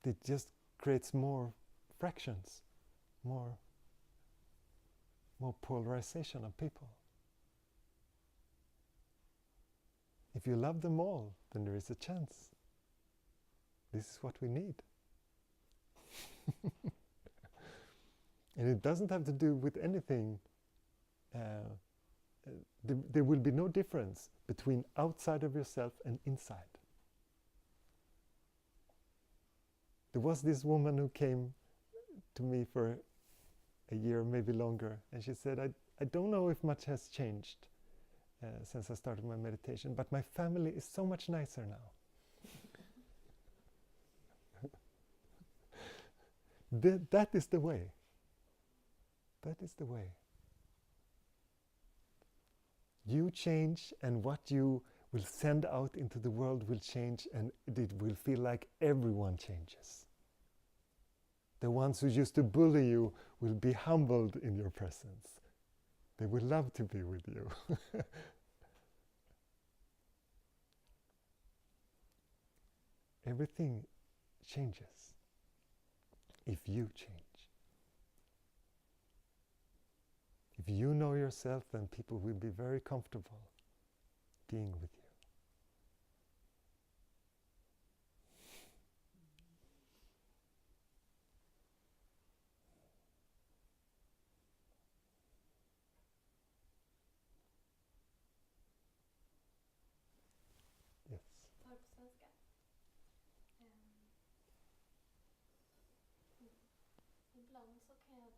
It just creates more fractions, more polarization of people. If you love them all, then there is a chance. This is what we need. And it doesn't have to do with anything. There will be no difference between outside of yourself and inside. There was this woman who came to me for a year, maybe longer, and she said, I don't know if much has changed since I started my meditation, but my family is so much nicer now. That is the way. That is the way. You change, and what you will send out into the world will change, and it will feel like everyone changes. The ones who used to bully you will be humbled in your presence. They will love to be with you. Everything changes if you change. If you know yourself, then people will be very comfortable being with you. Yes. Tar på svenska. Ibland så kan jag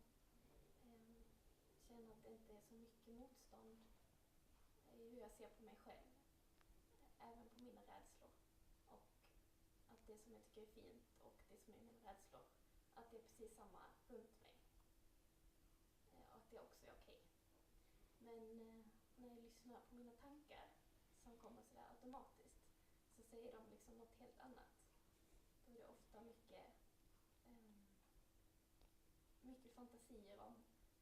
känna att det inte är så mycket motstånd i hur jag ser på mig själv, även på mina rädslor. Och att det som jag tycker är fint och det som är mina rädslor, att det är precis samma runt mig. Och att det också är okej. Men när jag lyssnar på mina tankar som kommer sådär automatiskt, så säger de liksom något helt annat. Då är det ofta mycket fantasier om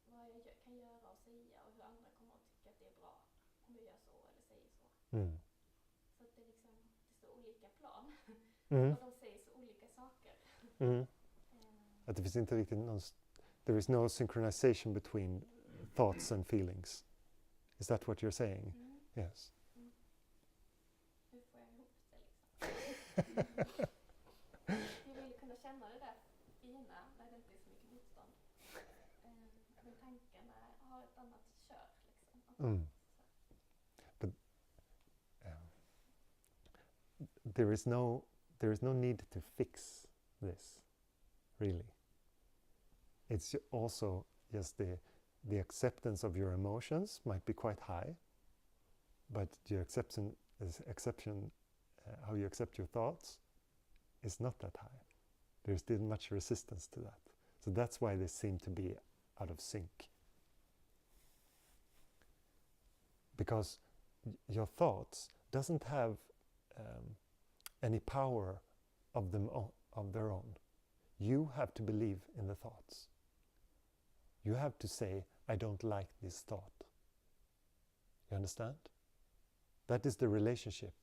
vad jag kan göra och säga och hur andra kommer att tycka att det är bra. Så att det liksom, det står olika plan. Mm. Och de säger så olika saker. Att det finns inte riktigt there is no synchronization between thoughts and feelings. Is that what you're saying? Yes. Hur får jag ihop det liksom? Jag vill kunna känna det där fina när det inte är så mycket motstånd. Men tanken har ett annat kör liksom. But there is no need to fix this, really. It's also just the acceptance of your emotions might be quite high, but your exception how you accept your thoughts is not that high. There's still much resistance to that. So that's why they seem to be out of sync. Because your thoughts doesn't have any power of their own. You have to believe in the thoughts. You have to say, I don't like this thought. You understand? That is the relationship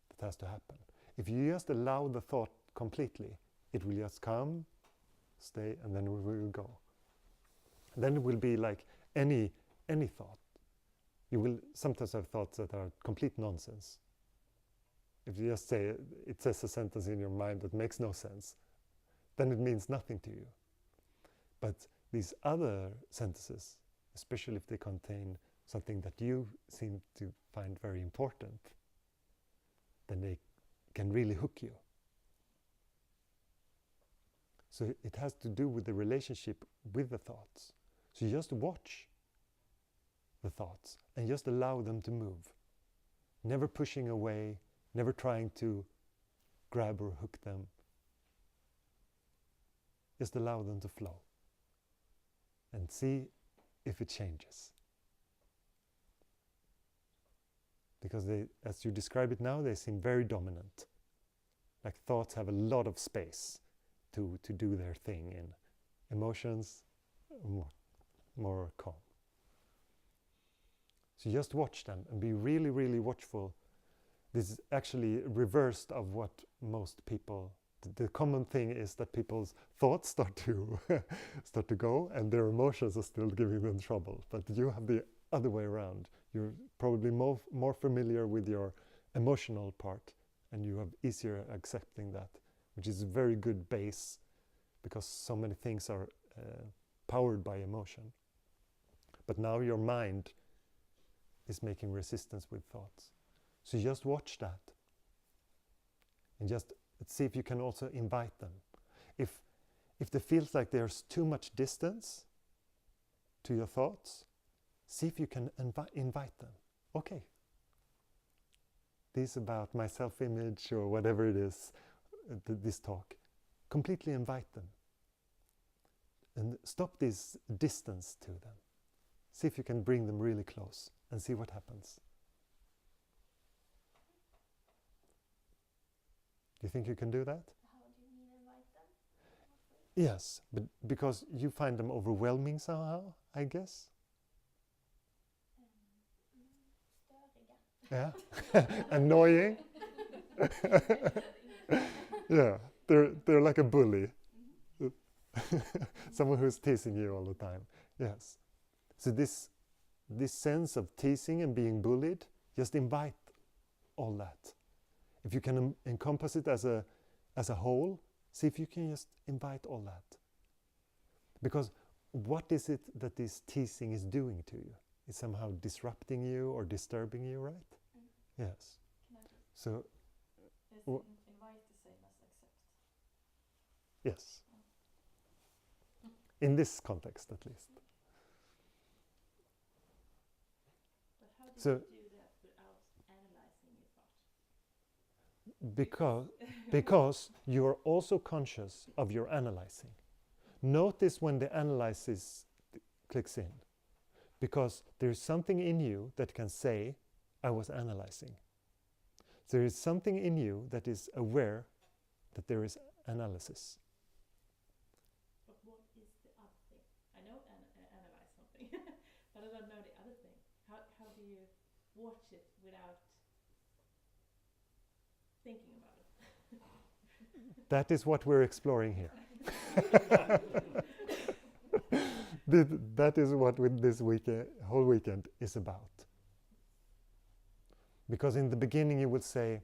that has to happen. If you just allow the thought completely, it will just come, stay, and then it will go. Then it will be like any thought. You will sometimes have thoughts that are complete nonsense. If you just say, it says a sentence in your mind that makes no sense, then it means nothing to you. But these other sentences, especially if they contain something that you seem to find very important, then they can really hook you. So it has to do with the relationship with the thoughts. So you just watch the thoughts and just allow them to move. Never pushing away, never trying to grab or hook them. Just allow them to flow and see if it changes. Because they, as you describe it now, they seem very dominant. Like thoughts have a lot of space to do their thing in. Emotions, more calm. So just watch them and be really, really watchful. This is actually reversed of what most people, the common thing is that people's thoughts start to go and their emotions are still giving them trouble. But you have the other way around. You're probably more familiar with your emotional part and you have easier accepting that, which is a very good base because so many things are powered by emotion. But now your mind is making resistance with thoughts. So just watch that and just see if you can also invite them. If there feels like there's too much distance to your thoughts, see if you can invite them. Okay, this is about my self-image or whatever it is, this talk. Completely invite them and stop this distance to them. See if you can bring them really close and see what happens. Do you think you can do that? How do you mean invite them? Yes, but because you find them overwhelming somehow, I guess. Störiga. Yeah, annoying. Yeah, they're like a bully. Someone who's teasing you all the time. Yes. So this sense of teasing and being bullied, just invite all that. If you can encompass it as a whole, see if you can just invite all that. Because what is it that this teasing is doing to you? It's somehow disrupting you or disturbing you, right? Yes. Can I just So, invite the same as accept? yes. In this context, at least. But how do So- you do that without analyzing your thought? Because you are also conscious of your analyzing. Notice when the analysis clicks in. Because there is something in you that can say, I was analyzing. There is something in you that is aware that there is analysis. But what is the other thing? I know analyze something, but I don't know the other thing. How do you watch it without thinking about it. That is what we're exploring here. That is what this whole weekend is about. Because in the beginning you would say,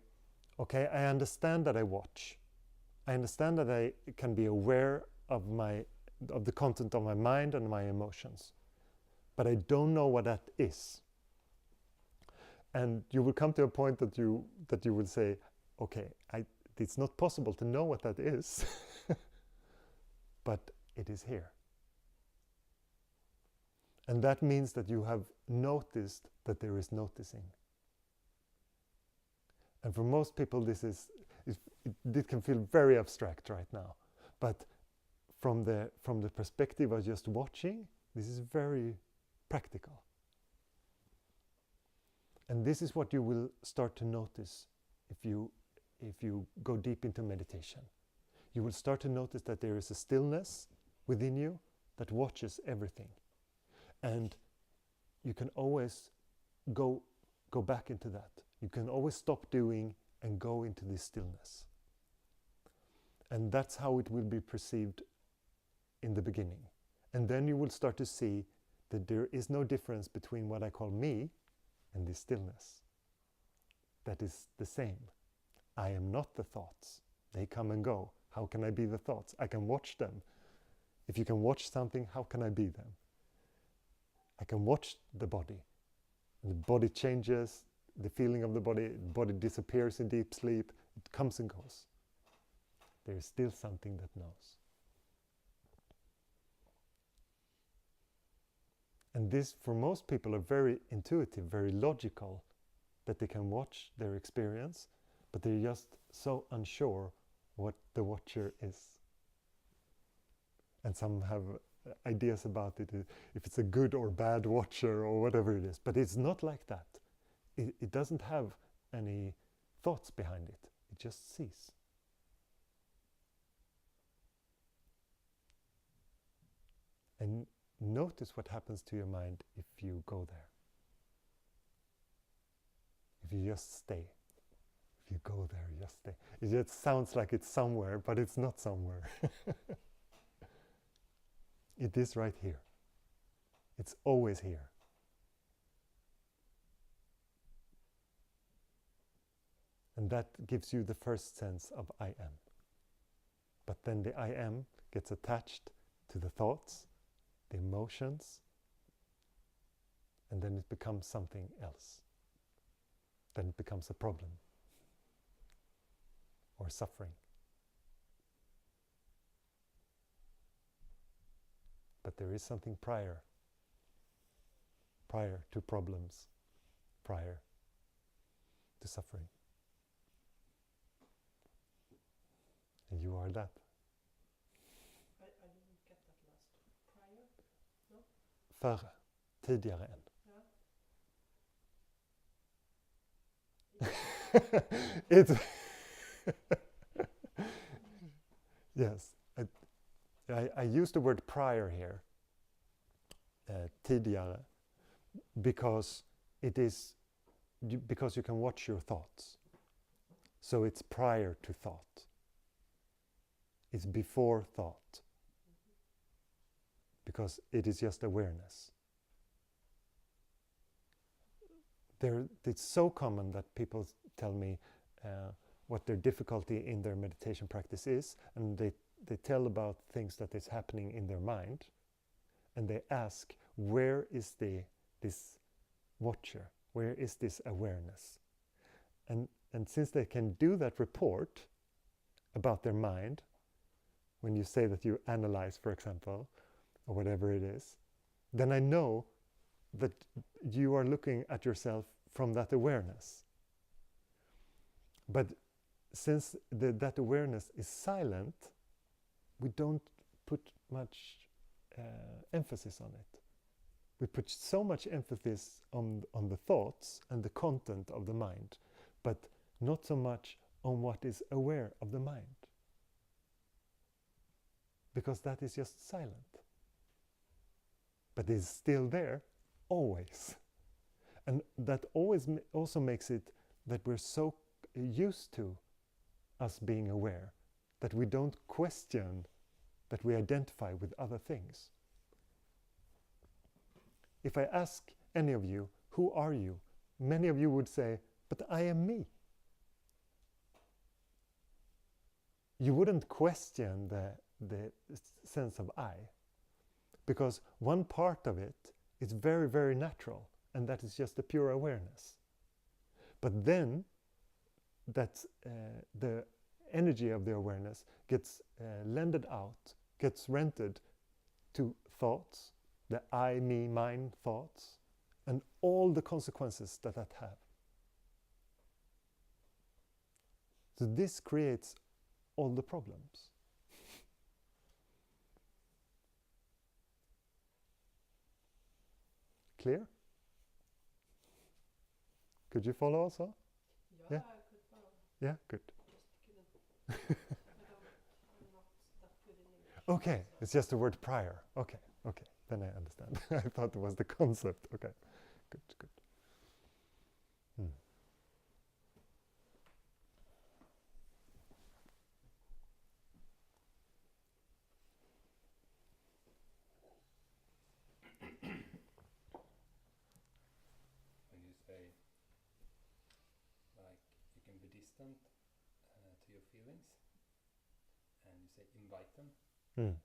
okay, I understand that I watch. I understand that I can be aware of the content of my mind and my emotions. But I don't know what that is. And you will come to a point that you will say, okay, it's not possible to know what that is, but it is here. And that means that you have noticed that there is noticing. And for most people it can feel very abstract right now. But from the perspective of just watching, this is very practical. And this is what you will start to notice if you go deep into meditation. You will start to notice that there is a stillness within you that watches everything. And you can always go back into that. You can always stop doing and go into this stillness. And that's how it will be perceived in the beginning. And then you will start to see that there is no difference between what I call me and this stillness. That is the same. I am not the thoughts. They come and go. How can I be the thoughts? I can watch them. If you can watch something, how can I be them? I can watch the body. The body changes, the feeling of the body disappears in deep sleep, it comes and goes. There is still something that knows. And this, for most people, are very intuitive, very logical, that they can watch their experience, but they're just so unsure what the watcher is. And some have ideas about it, if it's a good or bad watcher or whatever it is. But it's not like that. It doesn't have any thoughts behind it. It just sees. And notice what happens to your mind if you go there. If you just stay. If you go there, just stay. It just sounds like it's somewhere, but it's not somewhere. It is right here. It's always here. And that gives you the first sense of I am. But then the I am gets attached to the thoughts, the emotions, and then it becomes something else. Then it becomes a problem or suffering. But there is something prior to problems, prior to suffering. And you are that. I didn't get that last. Prior? No? Före, tidigare än. Yeah. It's yes, I use the word prior here, tidigare, because because you can watch your thoughts. So it's prior to thought. It's before thought. Because it is just awareness. It's so common that people tell me what their difficulty in their meditation practice is, and they tell about things that is happening in their mind, and they ask, where is this watcher? Where is this awareness? And since they can do that report about their mind, when you say that you analyze, for example, or whatever it is, then I know that you are looking at yourself from that awareness. But since that awareness is silent, we don't put much emphasis on it. We put so much emphasis on the thoughts and the content of the mind, but not so much on what is aware of the mind. Because that is just silent. But it's still there, always. And that always also makes it that we're so used to us being aware, that we don't question that we identify with other things. If I ask any of you, who are you? Many of you would say, but I am me. You wouldn't question the sense of I, because one part of it is very, very natural, and that is just the pure awareness. But then that the energy of the awareness gets lended out, gets rented to thoughts, the I, me, mine thoughts, and all the consequences that have. So this creates all the problems. Clear? Could you follow also? Yeah, Yeah. I could follow. Yeah, good. Just couldn't. I'm not that good in English. Okay, so- it's just the word prior. Okay, then I understand. I thought it was the concept. Okay, good. Hmm. When you say, like, you can be distant to your feelings, and you say invite them. Hmm.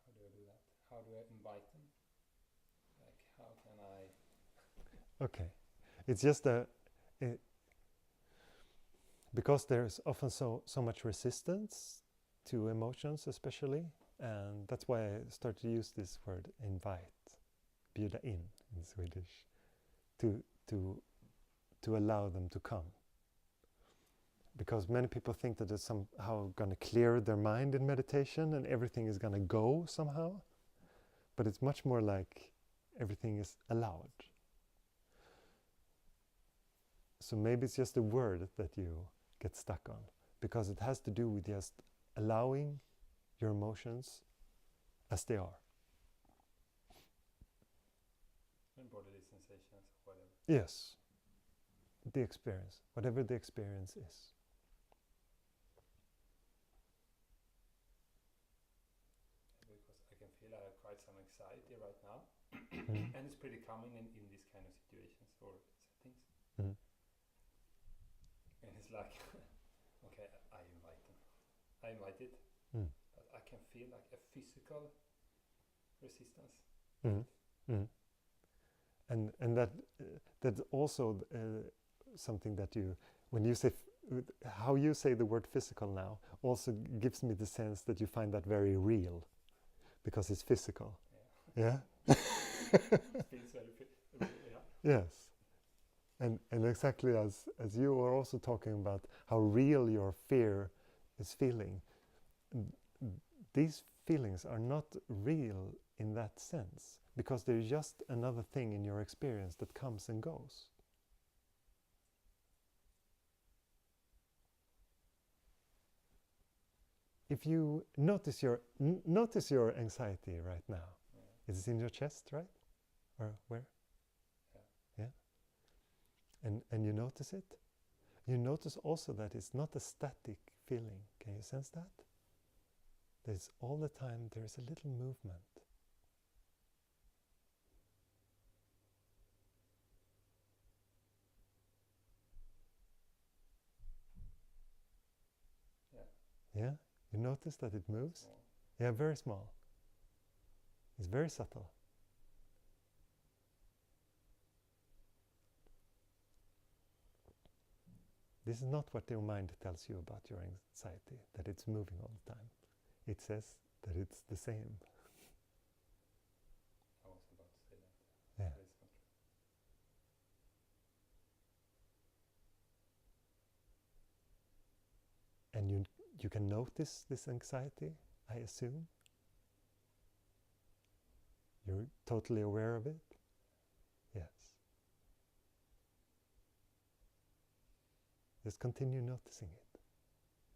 How do I do that? How do I invite them? Like, how can I? Okay, it's just because there's often so much resistance to emotions, especially, and that's why I started to use this word invite, bjuda in Swedish, to allow them to come. Because many people think that it's somehow going to clear their mind in meditation and everything is going to go somehow, but it's much more like everything is allowed. So maybe it's just a word that you get stuck on, because it has to do with just allowing your emotions as they are. And bodily sensations, whatever. Yes, the experience, whatever the experience is. Because I can feel I have quite some anxiety right now, Mm. and it's pretty common in these kind of situations or settings. Mm. And it's like, okay, I invite them. I invite it, Mm. but I can feel like a physical resistance. Mm. Mm. And that's also something that you, when you say, how you say the word physical now, also gives me the sense that you find that very real, because it's physical. Yeah? It feels very yeah. Yes. And exactly as you were also talking about how real your fear is feeling, these feelings are not real in that sense, because they're just another thing in your experience that comes and goes. If you notice your anxiety right now, Yeah. is it in your chest, right? Or where? Yeah. And you notice it? You notice also that it's not a static feeling. Can you sense that? There's all the time, there's a little movement. Yeah? You notice that it moves? Small. Yeah, very small. It's very subtle. This is not what your mind tells you about your anxiety, that it's moving all the time. It says that it's the same. I was about to say that. Yeah. But it's not true. And you can notice this anxiety, I assume. You're totally aware of it? Yes. Just continue noticing it.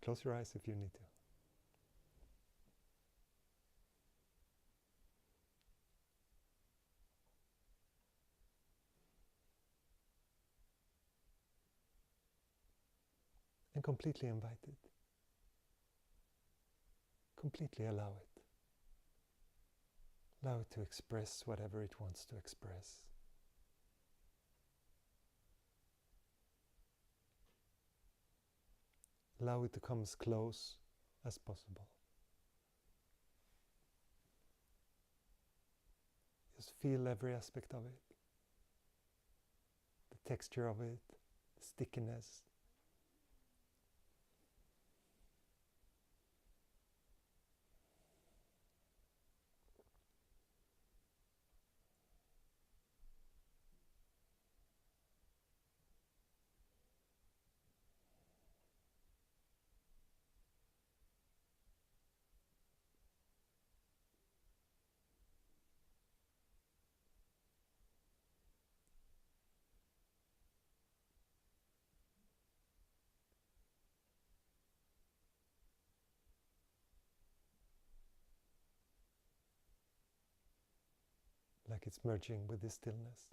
Close your eyes if you need to. and completely invite it. Completely allow it. Allow it to express whatever it wants to express. Allow it to come as close as possible. Just feel every aspect of it. The texture of it, the stickiness. Like it's merging with the stillness.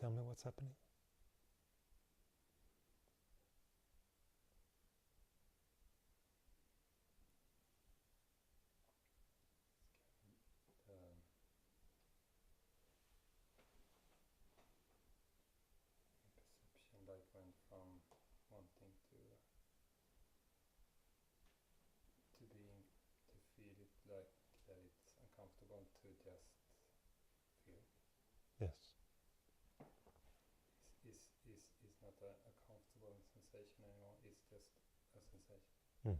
Tell me what's happening. Perception like went from wanting to being to feel it like that it's uncomfortable to just feel. Yes. Is not a comfortable sensation anymore. It's just a sensation. Mm.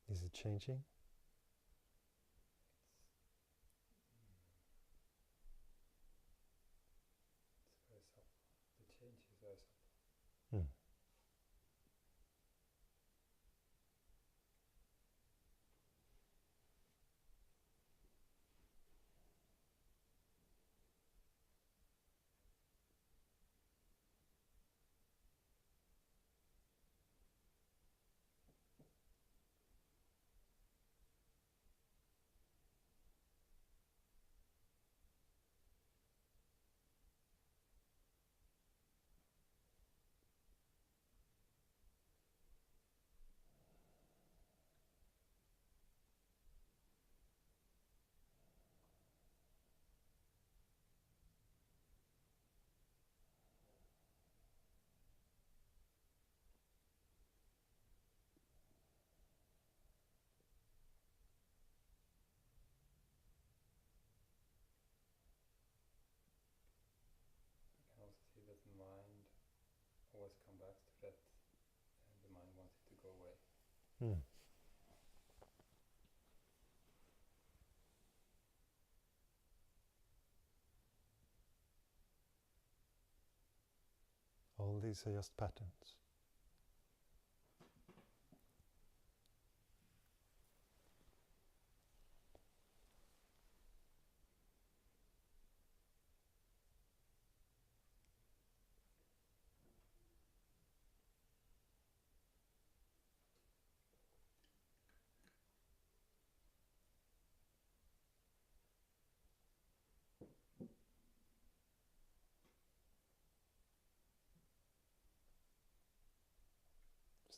Is it changing? It's very subtle. The change is very subtle. Mm. I can also see that the mind always come back to that, and the mind wanted to go away. Mm. All these are just patterns.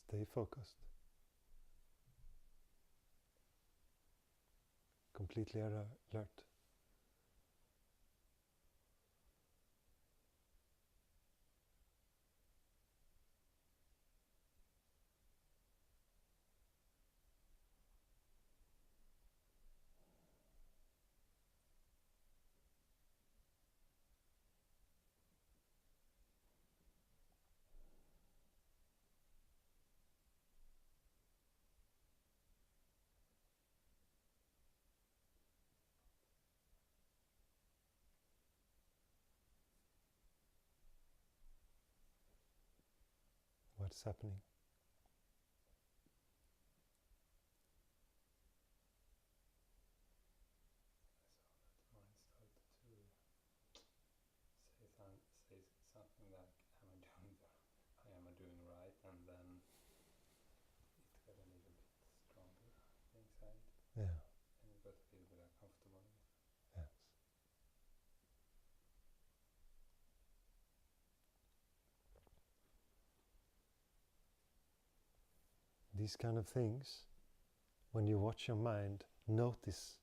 Stay focused. Completely alert. what's happening. Something like, am I doing right? And then it got a little bit stronger, the anxiety. Yeah. And you got a little bit uncomfortable. Yes. These kind of things, when you watch your mind, notice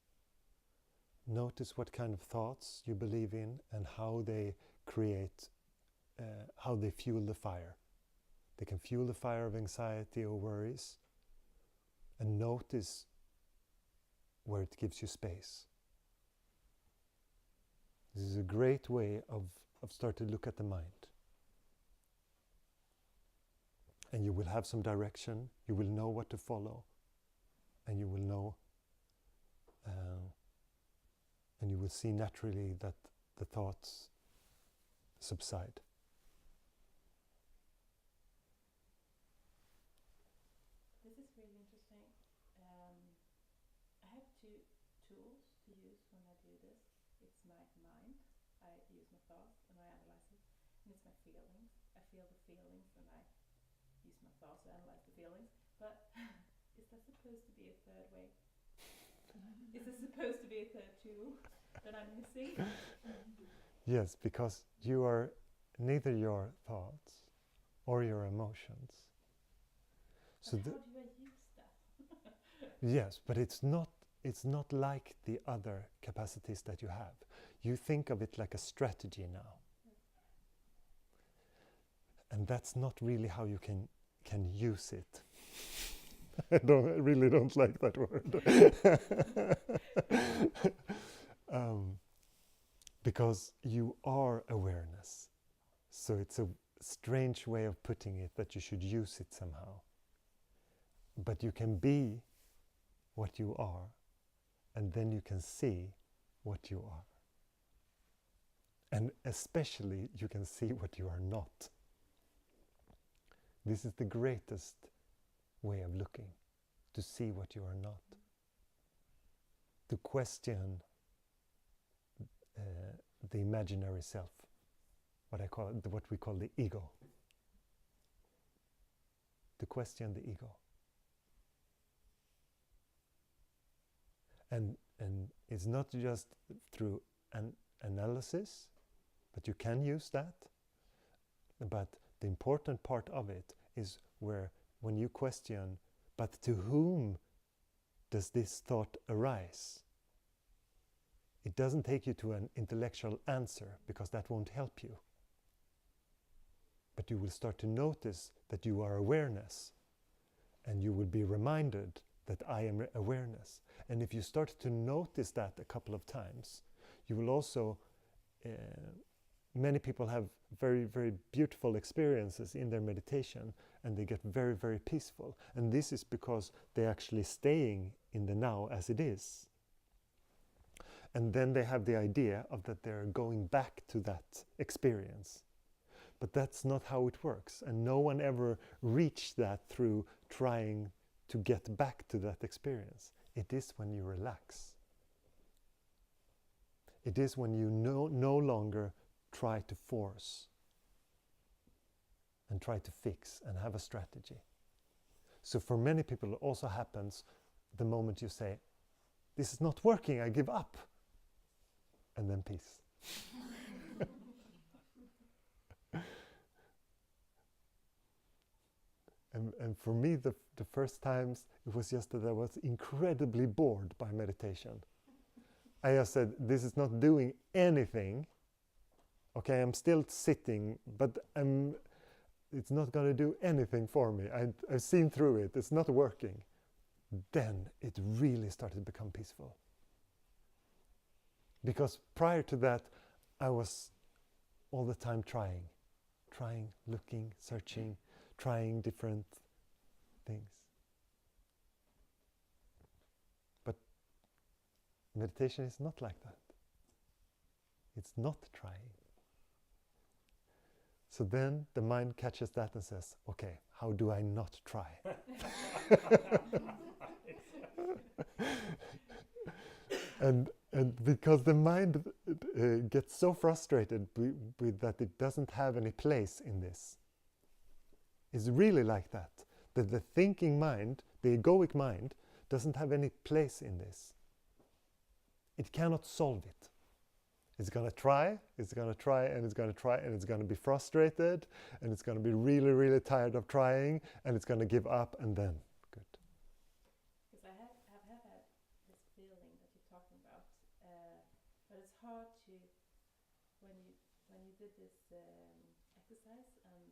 what kind of thoughts you believe in and how they create, how they fuel the fire. They can fuel the fire of anxiety or worries, and notice where it gives you space. This is a great way of starting to look at the mind. And you will have some direction, you will know what to follow, and you will know, and you will see naturally that the thoughts subside. This is really interesting. I have two tools to use when I do this. It's my mind. I use my thoughts and I analyze it. And it's my feelings. I feel the feelings and I use my thoughts to analyze the feelings. But is there supposed to be a third way? Is there supposed to be a third tool that I'm missing? Yes, because you are neither your thoughts or your emotions. So But how do I use that? yes, but it's not like the other capacities that you have. You think of it like a strategy now. And that's not really how you can use it. I really don't like that word. Because you are awareness. So it's a strange way of putting it that you should use it somehow. But you can be what you are, and then you can see what you are. And especially you can see what you are not. This is the greatest way of looking, to see what you are not. To question the imaginary self, what we call the ego. To question the ego. And it's not just through an analysis, but you can use that. But the important part of it is when you question, but to whom does this thought arise? It doesn't take you to an intellectual answer, because that won't help you. But you will start to notice that you are awareness, and you will be reminded that I am awareness. And if you start to notice that a couple of times, you will also, many people have very, very beautiful experiences in their meditation, and they get very, very peaceful. And this is because they're actually staying in the now as it is. And then they have the idea of that they're going back to that experience. But that's not how it works. And no one ever reached that through trying to get back to that experience. It is when you relax. It is when you no longer try to force and try to fix and have a strategy. So for many people it also happens the moment you say, this is not working, I give up. And then peace. And for me, the first times, it was just that I was incredibly bored by meditation. I just said, this is not doing anything. Okay, I'm still sitting, but it's not going to do anything for me. I've seen through it, it's not working. Then it really started to become peaceful. Because prior to that, I was all the time trying, looking, searching, trying different things. But meditation is not like that. It's not trying. So then the mind catches that and says, okay, how do I not try? and because the mind gets so frustrated with that it doesn't have any place in this. It's really like that. That the thinking mind, the egoic mind, doesn't have any place in this. It cannot solve it. It's going to try, and it's going to try, and it's going to be frustrated, and it's going to be really, really tired of trying, and it's going to give up, and then, good. Because I have had this feeling that you're talking about, but it's hard to, when you did this exercise, and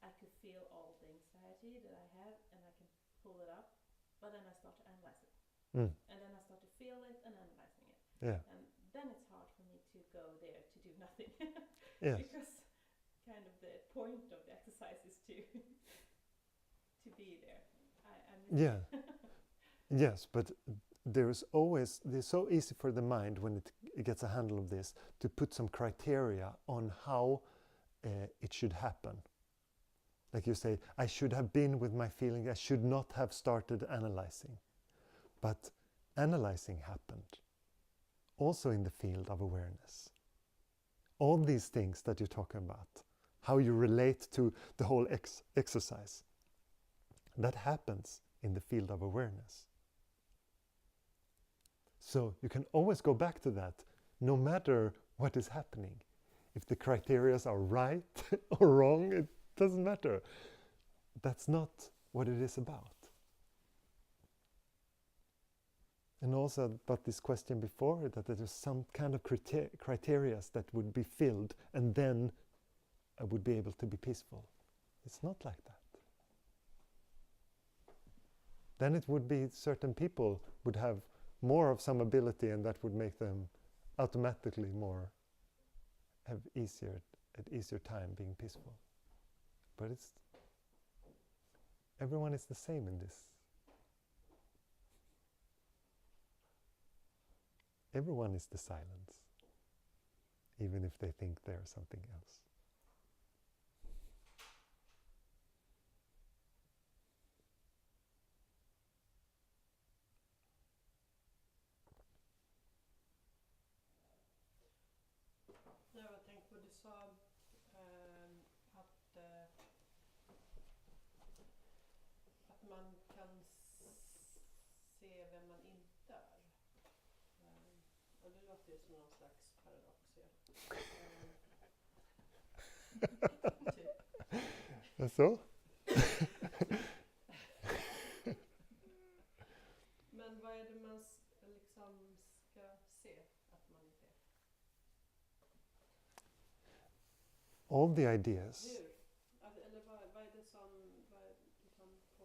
I could feel all the anxiety that I have, and I can pull it up, but then I start to analyze it. And then I start to feel it and analyzing it. Yeah. And then it's hard for me to go there to do nothing. Yes. Because kind of the point of the exercise is to be there. Yeah. Yes, but there's so easy for the mind when it gets a handle of this to put some criteria on how it should happen. Like you say, I should have been with my feeling, I should not have started analyzing. But analyzing happened, also in the field of awareness. All these things that you're talking about, how you relate to the whole exercise, that happens in the field of awareness. So you can always go back to that, no matter what is happening. If the criteria are right or wrong, it doesn't matter. That's not what it is about. And also about this question before, that there is some kind of criteria that would be filled, and then I would be able to be peaceful. It's not like that. Then it would be certain people would have more of some ability, and that would make them automatically have easier time being peaceful. But everyone is the same in this. Everyone is the silence, even if they think they're something else. Nej, jag tänkte på, du sa att man kan se vem man inte är. Och det låter ju som någon slags paradox. Så? Men vad är det man liksom ska se att man inte är? All the ideas. Hur? Eller vad är det som liksom på...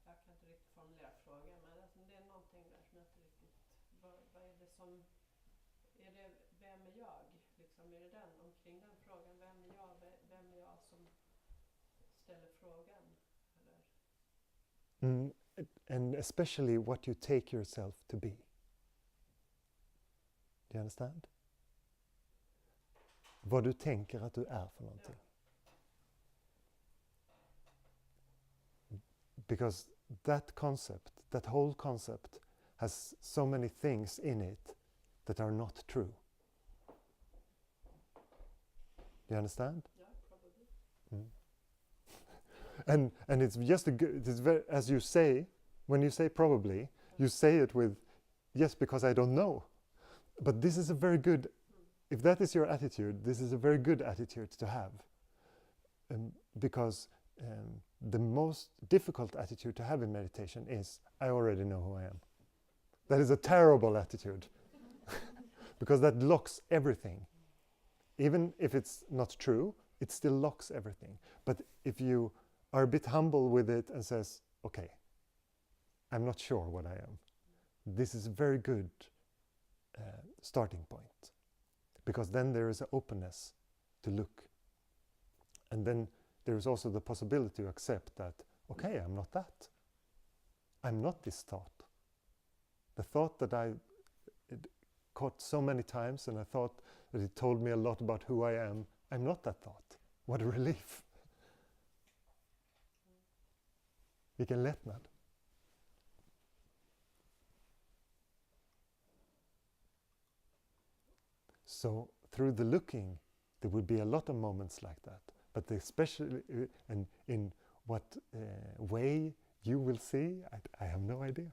Jag kan inte riktigt formulera frågan, men alltså det är någonting där som jag inte riktigt... Vad är det som... Är det vem är jag? Liksom, är det omkring den frågan? Vem är jag som ställer frågan? Eller? And especially what you take yourself to be. Do you understand? Vad du tänker att du är för någonting. Because that whole concept has so many things in it that are not true. Do you understand? Yeah, probably. And it's just it's very, as you say, when you say probably, you say it with, yes, because I don't know. But this is a very good, if that is your attitude, this is a very good attitude to have. Because the most difficult attitude to have in meditation is, I already know who I am. That is a terrible attitude. Because that locks everything. Even if it's not true, it still locks everything. But if you are a bit humble with it and says, okay, I'm not sure what I am, this is a very good starting point. Because then there is an openness to look. And then there is also the possibility to accept that, okay, I'm not that. I'm not this thought. The thought that I it caught so many times, and I thought that it told me a lot about who I am. I'm not that thought. What a relief. Vilken lättnad. So through the looking, there would be a lot of moments like that. But especially and in what way you will see, I have no idea.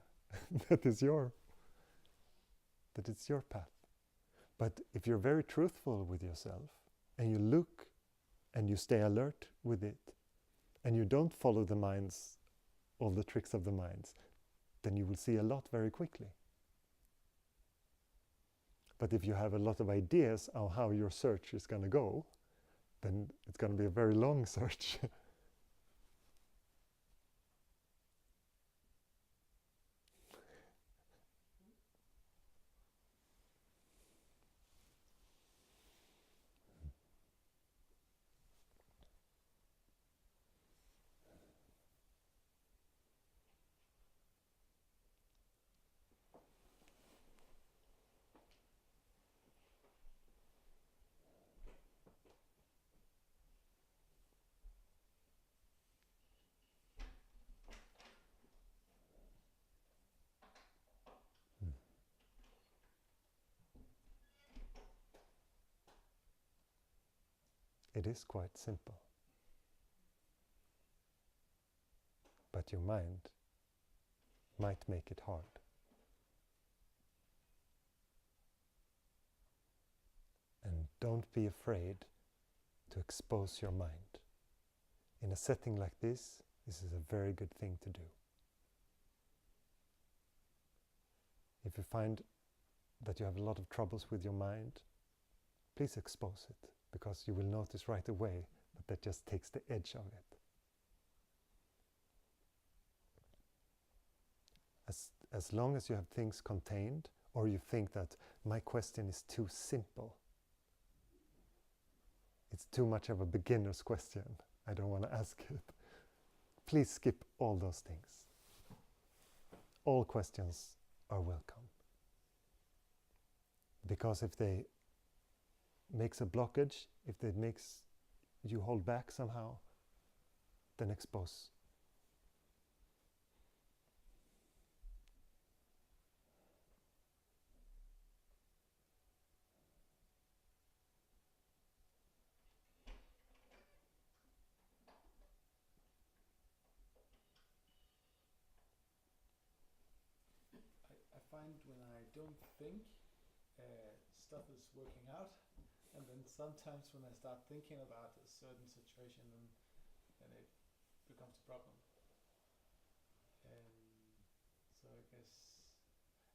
That is your path. But if you're very truthful with yourself, and you look and you stay alert with it, and you don't follow the minds, all the tricks of the minds, then you will see a lot very quickly. But if you have a lot of ideas of how your search is going to go, then it's going to be a very long search. It is quite simple. But your mind might make it hard. And don't be afraid to expose your mind. In a setting like this is a very good thing to do. If you find that you have a lot of troubles with your mind, please expose it, because you will notice right away that just takes the edge of it. As long as you have things contained, or you think that my question is too simple, it's too much of a beginner's question, I don't want to ask it, please skip all those things. All questions are welcome. Because if they makes a blockage, if it makes you hold back somehow, then expose. I find when I don't think, stuff is working out. And then sometimes when I start thinking about a certain situation, then it becomes a problem. So I guess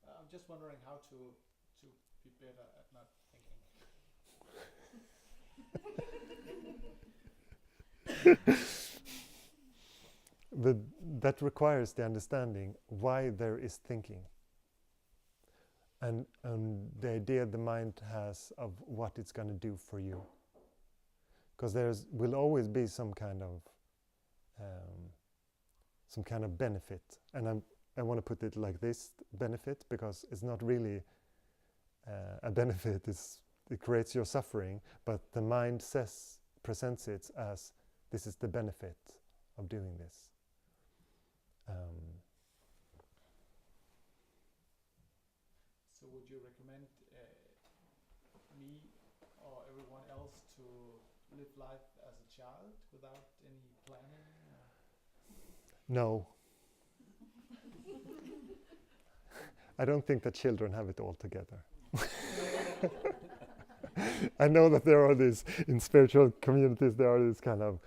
I'm just wondering how to be better at not thinking. That requires the understanding why there is thinking. And the idea the mind has of what it's going to do for you. Because will always be some kind of benefit. And I want to put it like this, benefit, because it's not really a benefit. It creates your suffering, but the mind presents it as this is the benefit of doing this. So would you recommend me or everyone else to live life as a child without any planning? No. I don't think that children have it all together. I know that there are these, in spiritual communities, there are these kind of,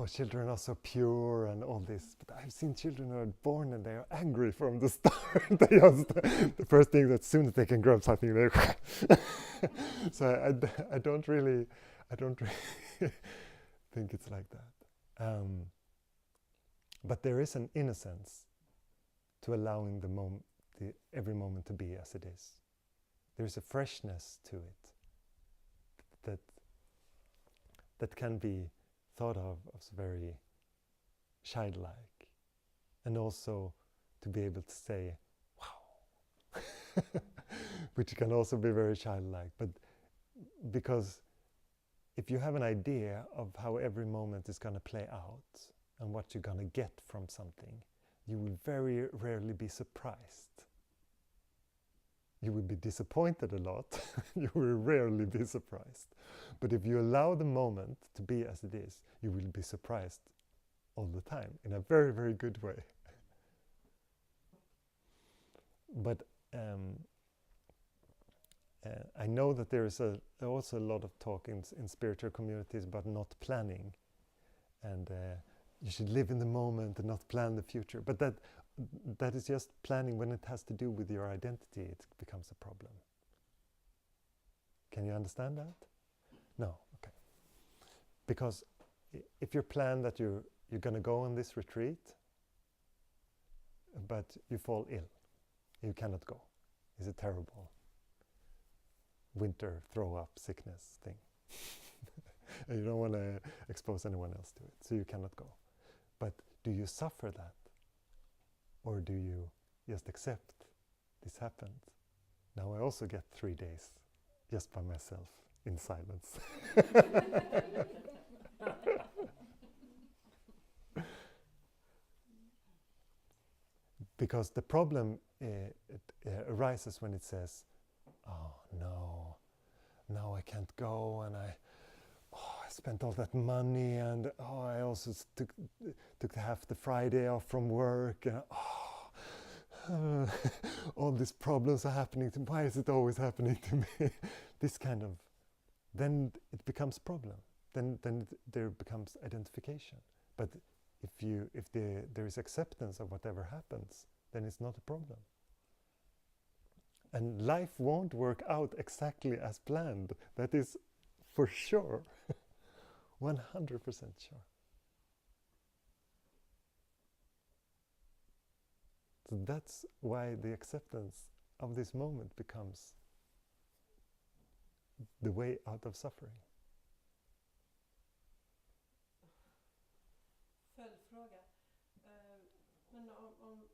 children are so pure and all this. But I've seen children who are born and they are angry from the start. The first thing, that as soon as they can grab something, they So I don't really think it's like that. But there is an innocence to allowing every moment to be as it is. There is a freshness to it that can be thought of as very childlike, and also to be able to say, wow. which can also be very childlike. But because if you have an idea of how every moment is going to play out and what you're going to get from something, you will very rarely be surprised. You will be disappointed a lot. You will rarely be surprised. But if you allow the moment to be as it is, you will be surprised all the time in a very, very good way. But I know that there is also a lot of talk in spiritual communities about not planning, and you should live in the moment and not plan the future. But that is just planning. When it has to do with your identity, it becomes a problem. Can you understand that? No, okay. Because if you plan that you're going to go on this retreat, but you fall ill, you cannot go. It's a terrible winter throw-up sickness thing. And you don't want to expose anyone else to it, so you cannot go. But do you suffer that? Or do you just accept this happened? Now I also get 3 days just by myself in silence. Because the problem arises when it says, oh no, now I can't go, and I spent all that money, and I also took half the Friday off from work, and all these problems are happening to me. Why is it always happening to me? This kind of, then it becomes problem. Then there becomes identification. But if there is acceptance of whatever happens, then it's not a problem. And life won't work out exactly as planned. That is for sure. 100% sure. So that's why the acceptance of this moment becomes the way out of suffering. Följdfråga. Men om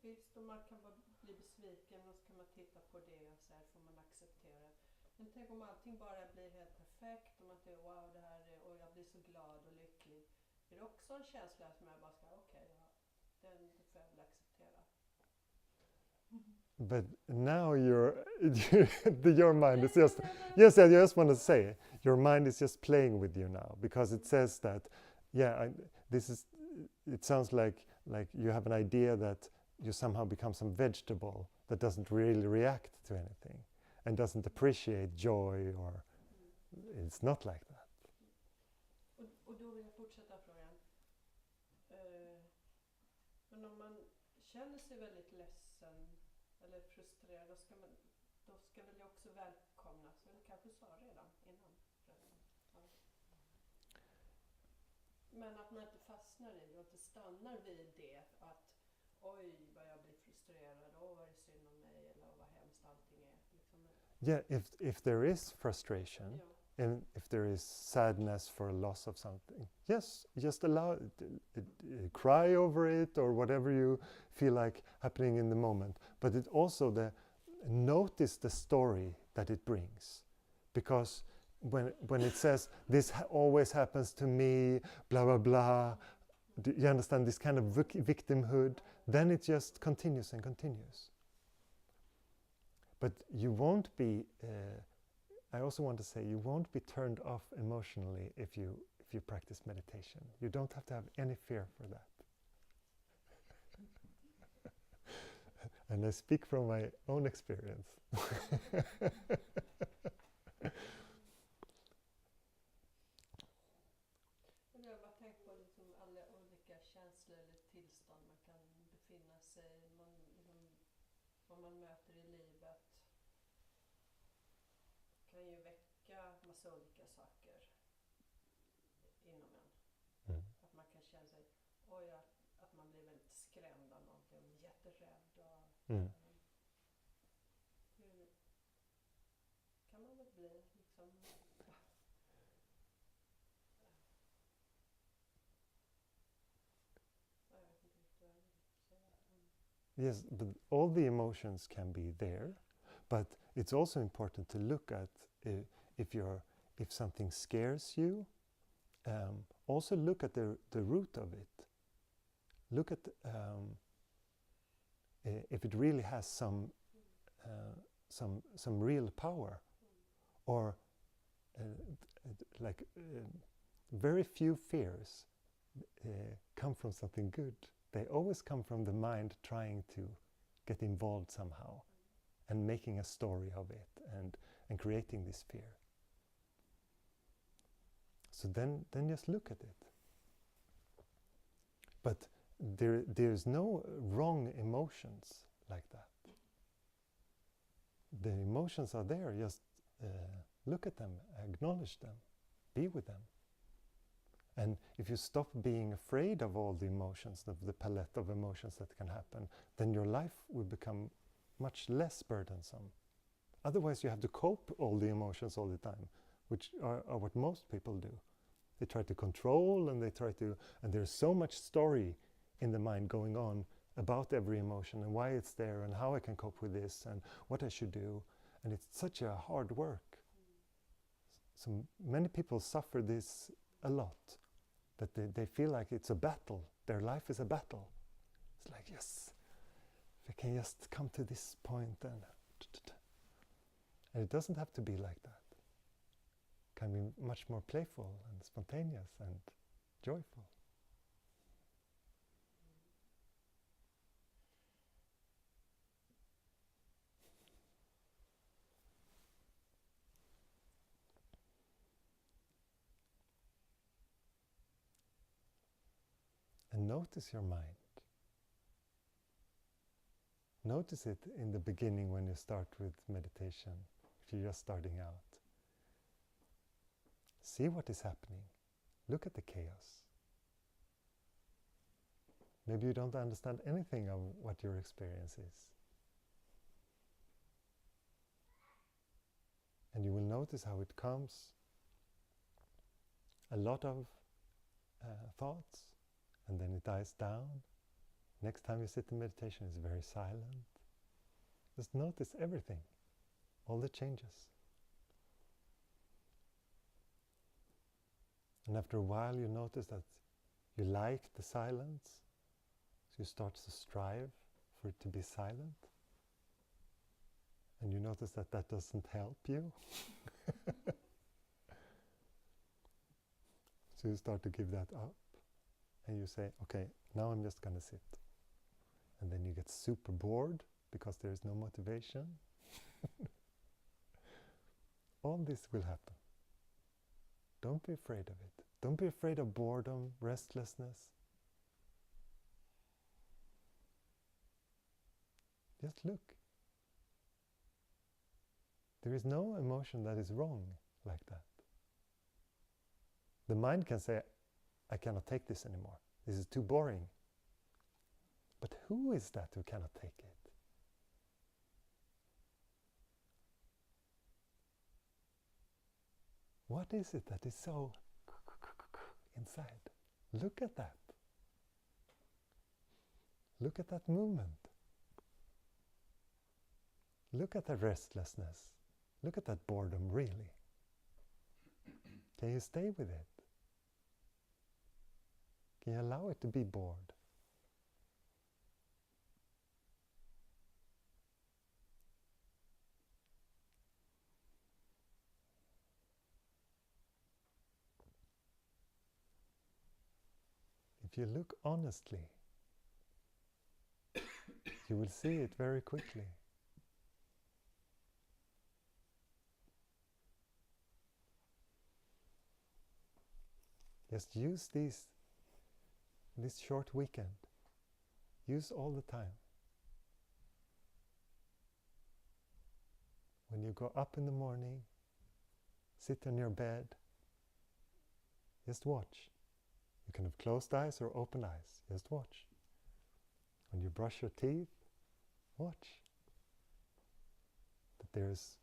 visst, man kan bli besviken och så kan man titta på det och så här får man acceptera. Men tänk om allting bara blir helt perfekt och man tänker wow, det här är, och jag blir så glad och lycklig. Är det också en känsla som jag bara ska okej, ja, den får jag väl acceptera. But now your mind is just, yes, I just want to say, your mind is just playing with you now, because it says that, yeah, it sounds like you have an idea that you somehow become some vegetable that doesn't really react to anything and doesn't appreciate joy, or it's not like that. Och då vill jag fortsätta frågan. Men om man känner sig väldigt ledsen eller frustrerad, då ska väl det också välkomnas. Men du kanske sa redan innan. Ja. Men att man inte fastnar i och inte stannar vid det, att oj vad jag blir frustrerad, vad är synd om mig, eller vad hemskt allting är. Liksom. Yeah, if there is frustration, and if there is sadness for a loss of something, yes, just allow it, cry over it, or whatever you feel like happening in the moment. But it also notice the story that it brings, because when it says this always happens to me, blah blah blah, do you understand this kind of victimhood? Then it just continues and continues. But you won't be. I also want to say you won't be turned off emotionally if you practice meditation. You don't have to have any fear for that. And I speak from my own experience. Jag har bara tänkt på liksom alla olika känslor eller tillstånd man kan befinna sig i, vad man möter i livet. Kan ju väcka massa olika saker inom en. Att man kan känna sig, att man blir väldigt skrämd av någonting, jätterädd. Hur kan man väl bli liksom... Yes, but all the emotions can be there, But it's also important to look at if something scares you. Also look at the root of it. Look at if it really has some real power, or very few fears come from something good. They always come from the mind trying to get involved somehow and making a story of it and creating this fear. So then just look at it. But there's no wrong emotions like that. The emotions are there, just look at them, acknowledge them, be with them. And if you stop being afraid of all the emotions, of the palette of emotions that can happen, then your life will become much less burdensome. Otherwise you have to cope all the emotions all the time, which are what most people do. They try to control and and there's so much story in the mind going on about every emotion and why it's there and how I can cope with this and what I should do. And it's such a hard work. So many people suffer this a lot, that they feel like it's a battle. Their life is a battle. It's like, yes, if I can just come to this point and it doesn't have to be like that. It can be much more playful and spontaneous and joyful. And notice your mind. Notice it in the beginning when you start with meditation, if you're just starting out. See what is happening. Look at the chaos. Maybe you don't understand anything of what your experience is. And you will notice how it comes. A lot of thoughts, and then it dies down. Next time you sit in meditation, it's very silent. Just notice everything, all the changes. And after a while you notice that you like the silence, so you start to strive for it to be silent. And you notice that that doesn't help you. So you start to give that up. And you say, okay, now I'm just going to sit. And then you get super bored because there is no motivation. All this will happen. Don't be afraid of it. Don't be afraid of boredom, restlessness. Just look. There is no emotion that is wrong like that. The mind can say, I cannot take this anymore. This is too boring. But who is that who cannot take it? What is it that is so inside? Look at that. Look at that movement. Look at the restlessness. Look at that boredom, really. Can you stay with it? Can you allow it to be bored? If you look honestly, you will see it very quickly. Just use this short weekend. Use all the time. When you go up in the morning, sit on your bed, just watch. You can have closed eyes or open eyes. Just watch. When you brush your teeth, watch. That there's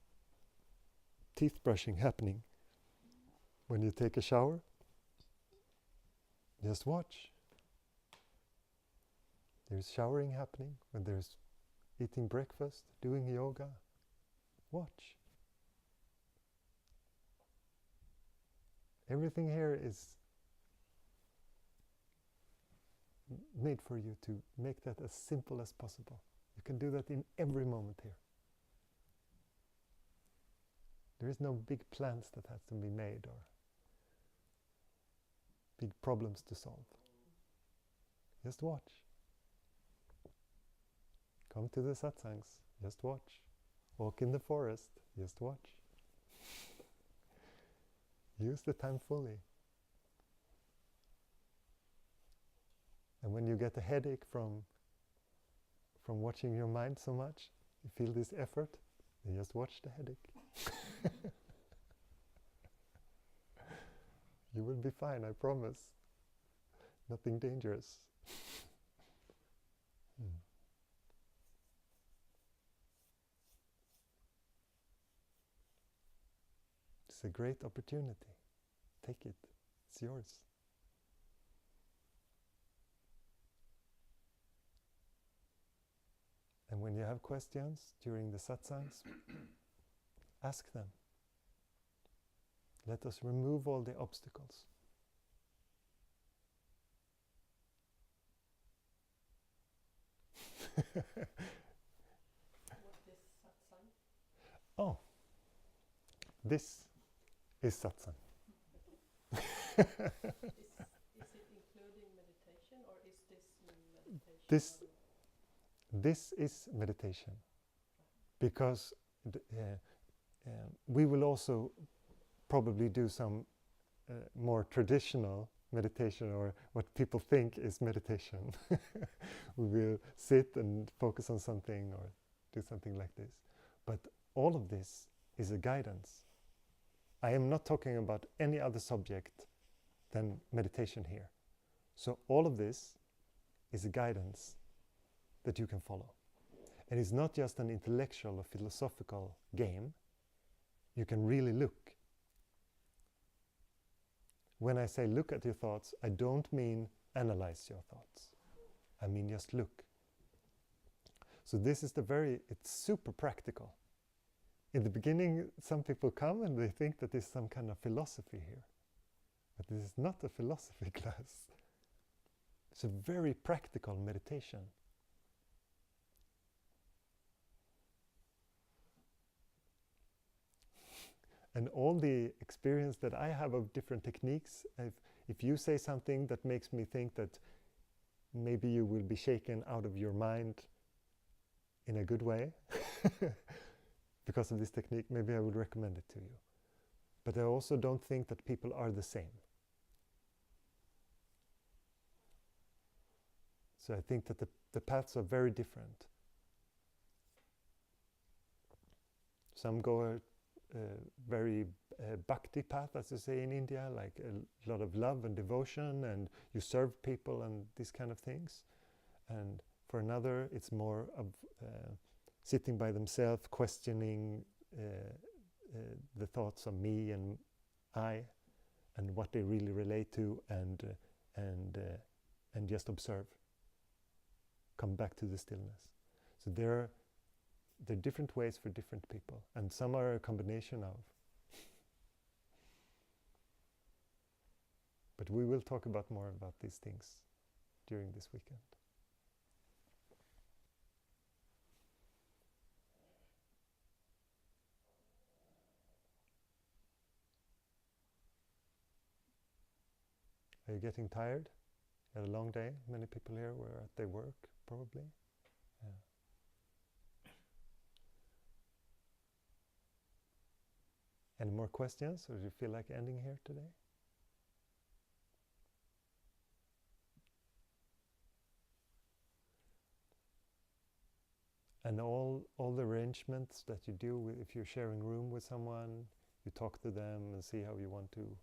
teeth brushing happening. When you take a shower, just watch. There's showering happening. When there's eating breakfast, doing yoga, Watch. Everything here is made for you to make that as simple as possible. You can do that in every moment here. There is no big plans that have to be made or big problems to solve. Just watch. Come to the Satsangs, just watch. Walk in the forest, just watch. Use the time fully. And when you get a headache from watching your mind so much, you feel this effort, then just watch the headache. You will be fine, I promise. Nothing dangerous. It's a great opportunity. Take it. It's yours. And when you have questions during the satsangs, ask them. Let us remove all the obstacles. What is satsang? Oh, this is satsang. Is it including meditation, or is this meditation? This is meditation, because we will also probably do some more traditional meditation, or what people think is meditation. We will sit and focus on something or do something like this. But all of this is a guidance. I am not talking about any other subject than meditation here. So all of this is a guidance that you can follow. And it's not just an intellectual or philosophical game. You can really look. When I say look at your thoughts, I don't mean analyze your thoughts. I mean just look. So this is it's super practical. In the beginning, some people come and they think that there's some kind of philosophy here. But this is not a philosophy class. It's a very practical meditation. And all the experience that I have of different techniques, if you say something that makes me think that maybe you will be shaken out of your mind in a good way because of this technique, maybe I would recommend it to you. But I also don't think that people are the same. So I think that the paths are very different. Some go very bhakti path, as you say in India, like a lot of love and devotion, and you serve people and these kind of things. And for another, it's more of sitting by themselves, questioning the thoughts of me and I, and what they really relate to, and just observe. Come back to the stillness. So there are different ways for different people, and some are a combination of. But we will talk more about these things during this weekend. Are you getting tired? You had a long day. Many people here were at their work, probably. Yeah. Any more questions, or do you feel like ending here today? And all the arrangements that you do, if you're sharing room with someone, you talk to them and see how you want to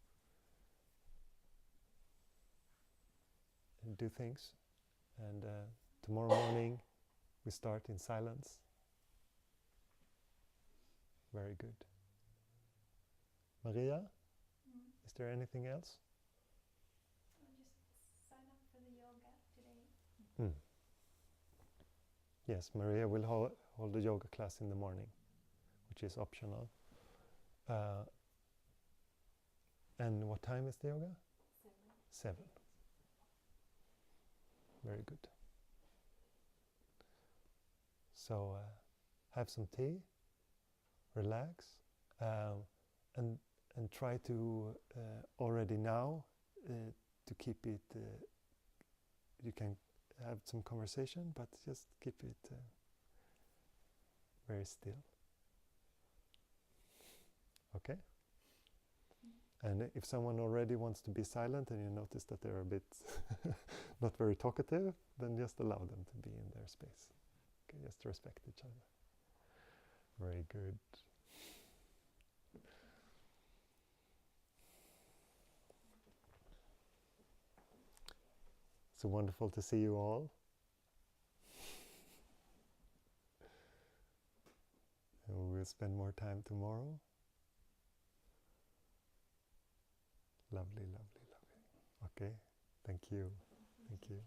do things. And tomorrow morning we start in silence. Very good. Maria, is there anything else? Just sign up for the yoga today. Yes, Maria will hold a yoga class in the morning, which is optional. And what time is the yoga? 7. Very good. So have some tea, relax, and try to already now to keep it. You can have some conversation, but just keep it very still. Okay? And if someone already wants to be silent and you notice that they're a bit not very talkative, then just allow them to be in their space. Okay, just respect each other. Very good. So wonderful to see you all. And we'll spend more time tomorrow. Lovely, lovely, lovely. Okay, thank you. Thank you.